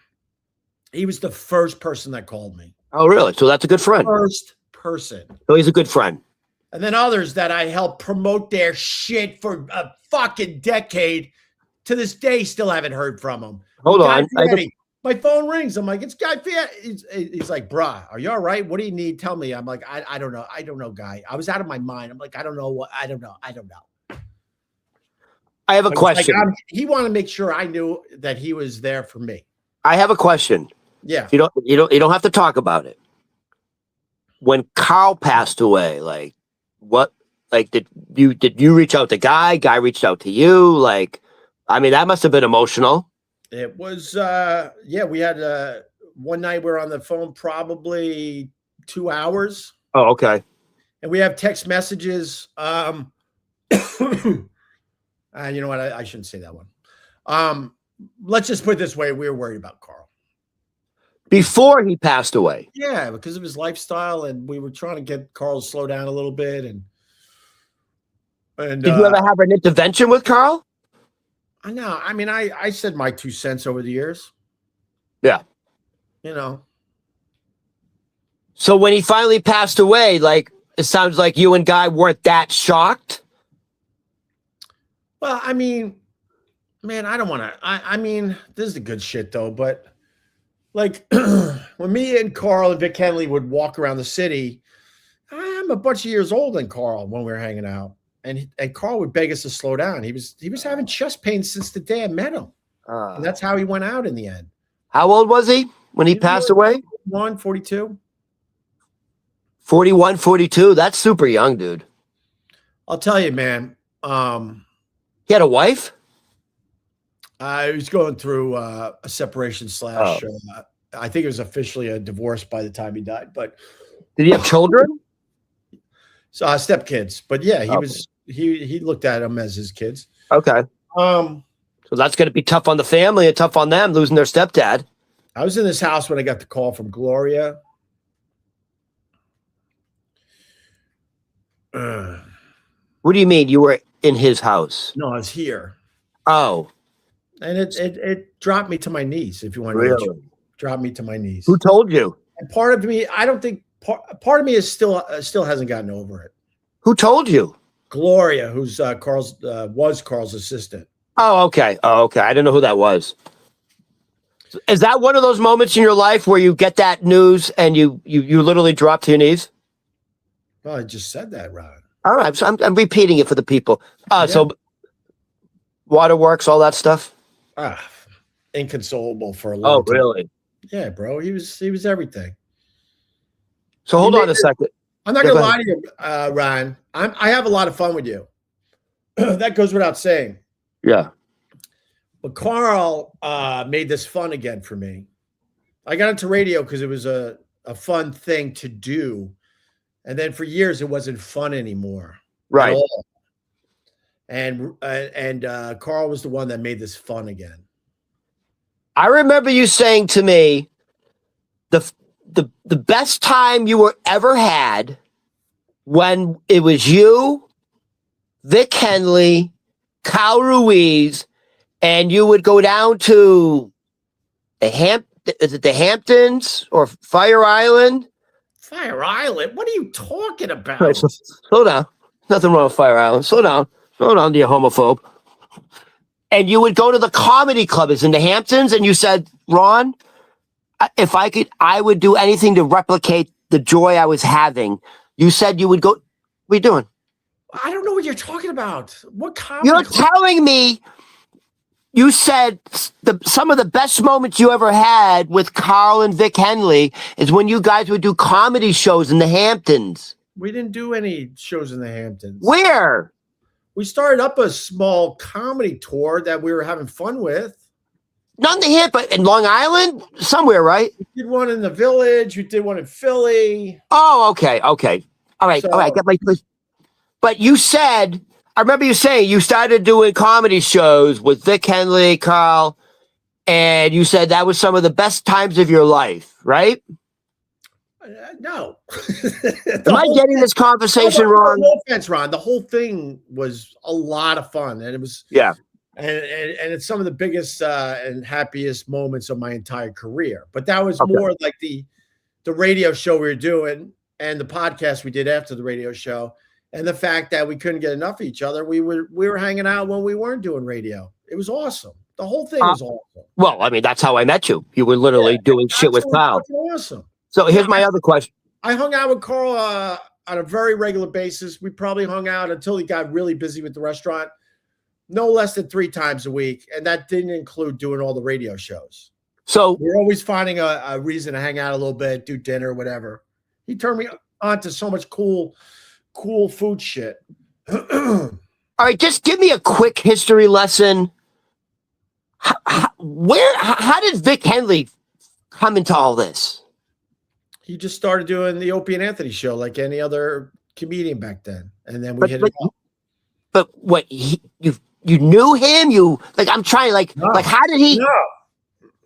he was the first person that called me. Oh, really? So that's a good friend. First person. So he's a good friend. And then others that I helped promote their shit for a fucking decade. To this day, still haven't heard from him. Hold on. My phone rings. I'm like, it's Guy Fieri. He's like, bruh, are you all right? What do you need? Tell me. I'm like, I don't know. I don't know, Guy. I was out of my mind. I'm like, I don't know what. I don't know. I have a question. Like, he wanted to make sure I knew that he was there for me. I have a question. Yeah. You don't have to talk about it. When Carl passed away, like what? Like did you reach out to Guy? Guy reached out to you? Like, I mean, that must have been emotional. It was, we had one night we were on the phone probably 2 hours. Oh, okay. And we have text messages. You know what? I shouldn't say that one. Let's just put it this way. We were worried about Carl. Before he passed away? Yeah, because of his lifestyle. And we were trying to get Carl to slow down a little bit. And did you ever have an intervention with Carl? No, I mean, I said my 2 cents over the years. Yeah. You know. So when he finally passed away, like, it sounds like you and Guy weren't that shocked. Well, I mean, man, I don't want to. I mean, this is the good shit, though. But, like, when me and Carl and Vic Henley would walk around the city, I'm a bunch of years older than Carl when we were hanging out. And Carl would beg us to slow down. He was having chest pain since the day I met him. And that's how he went out in the end. How old was he when he passed away? 42. 41, 42. That's super young, dude. I'll tell you, man. He had a wife? He was going through a separation / I think it was officially a divorce by the time he died. But did he have children? So stepkids. But yeah, he looked at them as his kids. Okay. So that's going to be tough on the family and tough on them losing their stepdad. I was in this house when I got the call from Gloria. What do you mean you were in his house? No, I was here. Oh. And it dropped me to my knees, if you want to really? Drop me to my knees. Who told you? And part of me, I don't think part of me is still hasn't gotten over it. Who told you? Gloria, who's was Carl's assistant. Oh, okay. I didn't know who that was. Is that one of those moments in your life where you get that news and you literally drop to your knees? Well, I just said that, Ron. All right, so I'm repeating it for the people. Yeah. So waterworks, all that stuff. Inconsolable for a long time. Oh, really? Yeah, bro. He was everything. So hold on a second. I'm not gonna lie to you, Ryan. I have a lot of fun with you. That goes without saying. Yeah. But Carl made this fun again for me. I got into radio because it was a fun thing to do. And then for years it wasn't fun anymore. Right. And Carl was the one that made this fun again. I remember you saying to me the best time you were ever had when it was you, Vic Henley, Kyle Ruiz, and you would go down to the Hamptons or Fire Island? Fire Island? What are you talking about? Right, so slow down. Nothing wrong with Fire Island. Slow down. Slow down, you homophobe. And you would go to the comedy clubs in the Hamptons, and you said, Ron, if I could, I would do anything to replicate the joy I was having. You said you would go. What are you doing? I don't know what you're talking about. What comedy? You're telling me you said some of the best moments you ever had with Carl and Vic Henley is when you guys would do comedy shows in the Hamptons. We didn't do any shows in the Hamptons. Where? We started up a small comedy tour that we were having fun with. Not in the Hamptons, but in Long Island? Somewhere, right? We did one in the Village. We did one in Philly. Oh, okay. All right. Get my place. But you said, I remember you saying you started doing comedy shows with Vic Henley, Carl, and you said that was some of the best times of your life, right? No. Am I getting this conversation wrong? No offense, Ron. The whole thing was a lot of fun, and it was and it's some of the biggest and happiest moments of my entire career. But that was more like the radio show we were doing and the podcast we did after the radio show, and the fact that we couldn't get enough of each other. We were hanging out when we weren't doing radio. It was awesome. The whole thing was awesome. Well, I mean, that's how I met you. You were literally doing shit with Kyle. Awesome. So here's my other question. I hung out with Carl on a very regular basis. We probably hung out until he got really busy with the restaurant, no less than 3 times a week. And that didn't include doing all the radio shows. So we're always finding a reason to hang out a little bit, do dinner, whatever. He turned me on to so much cool food shit. All right, just give me a quick history lesson. How did Vic Henley come into all this? He just started doing the Opie and Anthony show like any other comedian back then, and then we hit it off. But what you knew him? I'm trying how did he?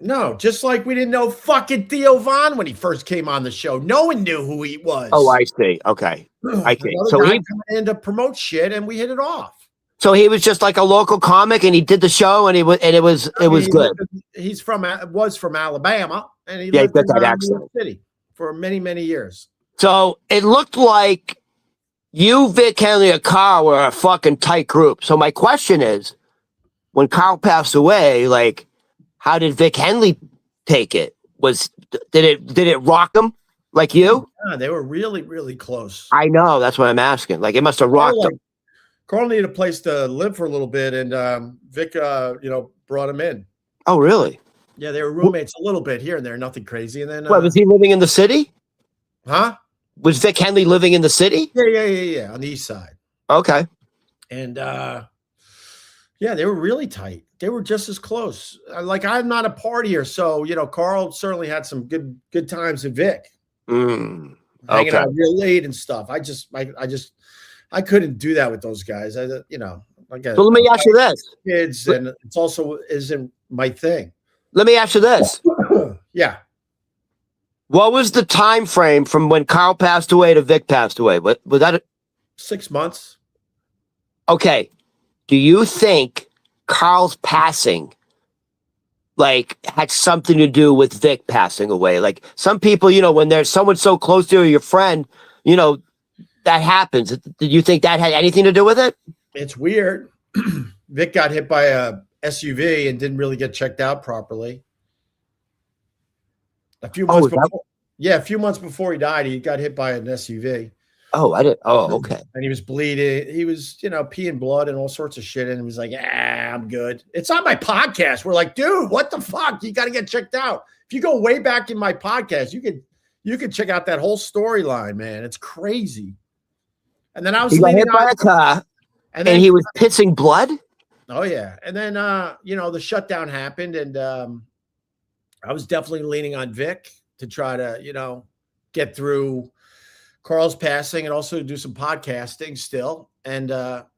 No, just like we didn't know fucking Theo Von when he first came on the show. No one knew who he was. Oh, I see. Okay, I see. So he came in to promote shit, and we hit it off. So he was just like a local comic, and he did the show, and it was good. Was from Alabama, and he lived in that New accent. York City for many, many years. So it looked like you, Vic Henley, and Carl were a fucking tight group. So my question is, when Carl passed away, like, how did Vic Henley take it? Did it rock him like you? Yeah, they were really, really close. I know. That's what I'm asking. Like, it must have rocked him. Carl needed a place to live for a little bit, and Vic, brought him in. Oh, really? Yeah, they were roommates a little bit here and there, nothing crazy. And then, was he living in the city? Huh? Was Vic Henley living in the city? Yeah, on the east side. Okay. And yeah, they were really tight. They were just as close. Like, I'm not a partier, so Carl certainly had some good times with Vic. Hanging out real late and stuff. I couldn't do that with those guys. So let me ask you this. Kids, and it's also isn't my thing. Let me ask you this. Yeah. What was the time frame from when Carl passed away to Vic passed away? Was that 6 months? Okay. Do you think Carl's passing had something to do with Vic passing away? Like, some people, when there's someone so close to you, your friend, that happens. Did you think that had anything to do with it? It's weird. Vic got hit by a SUV and didn't really get checked out properly. A few months before he died, he got hit by an SUV. Oh, I didn't. Oh, okay. And he was bleeding. He was, peeing blood and all sorts of shit. And he was like, I'm good. It's on my podcast. We're like, dude, what the fuck? You got to get checked out. If you go way back in my podcast, you could check out that whole storyline, man. It's crazy. And then I was hit by a car, and he was pissing blood. Oh yeah. And then the shutdown happened, and I was definitely leaning on Vic to try to, get through Carl's passing and also do some podcasting still. And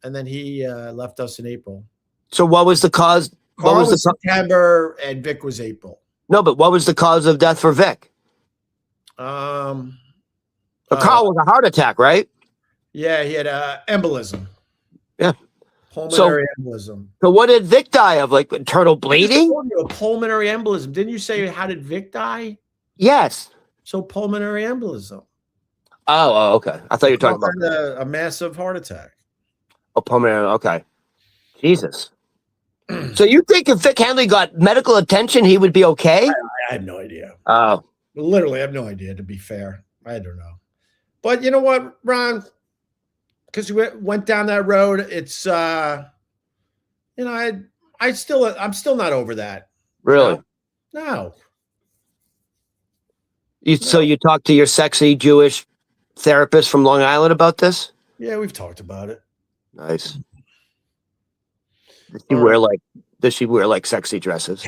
then he left us in April. So what was the cause? Carl was September and Vic was April. No, but what was the cause of death for Vic? Carl was a heart attack, right? Yeah, he had embolism. Yeah. Pulmonary embolism. So what did Vic die of? Like internal bleeding? A pulmonary embolism. Didn't you say how did Vic die? Yes. So pulmonary embolism. Oh, okay. I thought you were talking about a massive heart attack. Oh, pulmonary. Okay. Jesus. So you think if Vic Henley got medical attention, he would be okay? I have no idea. Oh. Literally, I have no idea, to be fair. I don't know. But you know what, Ron? Because we went down that road, it's I'm still not over that. Really? No. So you talked to your sexy Jewish therapist from Long Island about this? Yeah, we've talked about it. Nice. Does she wear like sexy dresses?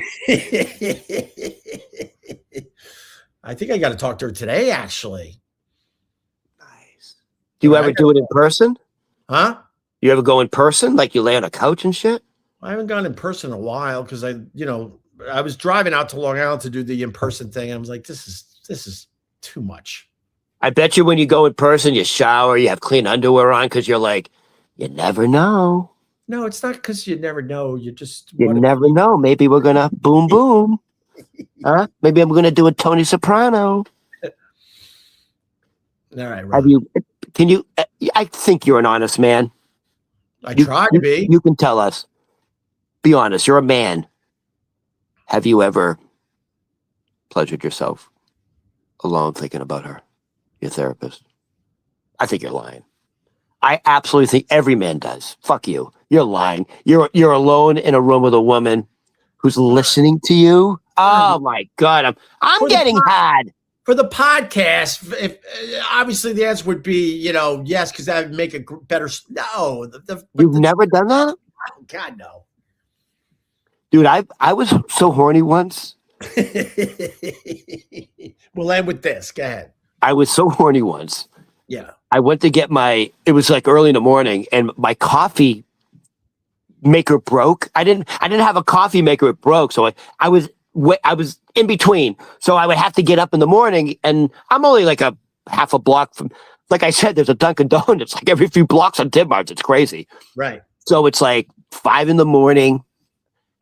I think I got to talk to her today, actually. Nice. Do you ever do it in person? Huh? You ever go in person? Like you lay on a couch and shit? I haven't gone in person in a while because I was driving out to Long Island to do the in-person thing. And I was like, this is too much. I bet you when you go in person, you shower, you have clean underwear on because you're like, you never know. No, it's not because you never know. You never know. Maybe we're going to boom, boom. Huh? Maybe I'm going to do a Tony Soprano. All right. Ron. I think you're an honest man. I try to be. You can tell us. Be honest. You're a man. Have you ever pleasured yourself alone thinking about her, your therapist? I think you're lying. I absolutely think every man does. Fuck you. You're lying. You're alone in a room with a woman who's listening to you. Oh my God. I'm getting had. For the podcast, if obviously the answer would be, yes, because that would make it better. No. You've never done that? Oh, God, no. Dude, I was so horny once. We'll end with this. Go ahead. I was so horny once. Yeah. I went to get it was like early in the morning, and my coffee maker broke. I didn't have a coffee maker. It broke. So I was in between. So I would have to get up in the morning, and I'm only like a half a block from, like I said, there's a Dunkin' Donuts like every few blocks on Tidmarsh. It's crazy. Right. So it's like 5 a.m.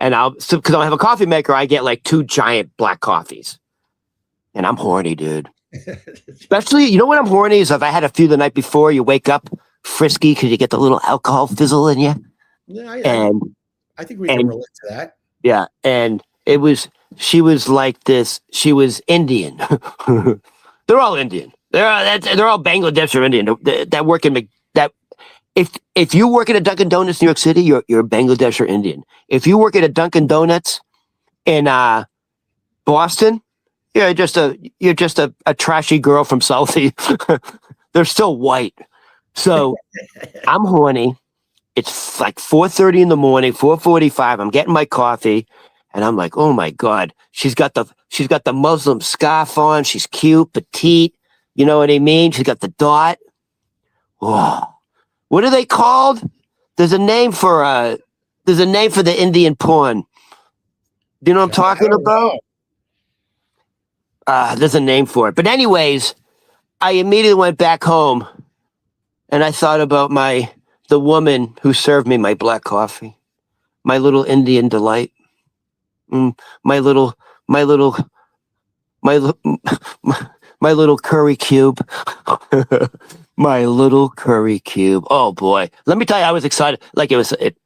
and because I don't have a coffee maker, I get like 2 giant black coffees, and I'm horny, dude. Especially, what I'm horny is if I had a few the night before, you wake up frisky because you get the little alcohol fizzle in you. Yeah, I think we can relate to that. Yeah, and she was like this. She was Indian. They're all Indian. They're all Bangladesh or Indian. That work in that. If you work at a Dunkin' Donuts, New York City, you're Bangladesh or Indian. If you work at a Dunkin' Donuts in Boston, you're just a trashy girl from Southie. They're still white. So I'm horny. It's like 4:30 in the morning, 4:45. I'm getting my coffee, and I'm like, oh my God, she's got the Muslim scarf on. She's cute, petite. You know what I mean? She's got the dot. Whoa. What are they called? There's a name for the Indian porn. Do you know what I'm talking about? There's a name for it. But anyways, I immediately went back home and I thought about the woman who served me my black coffee, my little Indian delight, my little curry cube. My little curry cube. Oh boy. Let me tell you, I was excited. Like it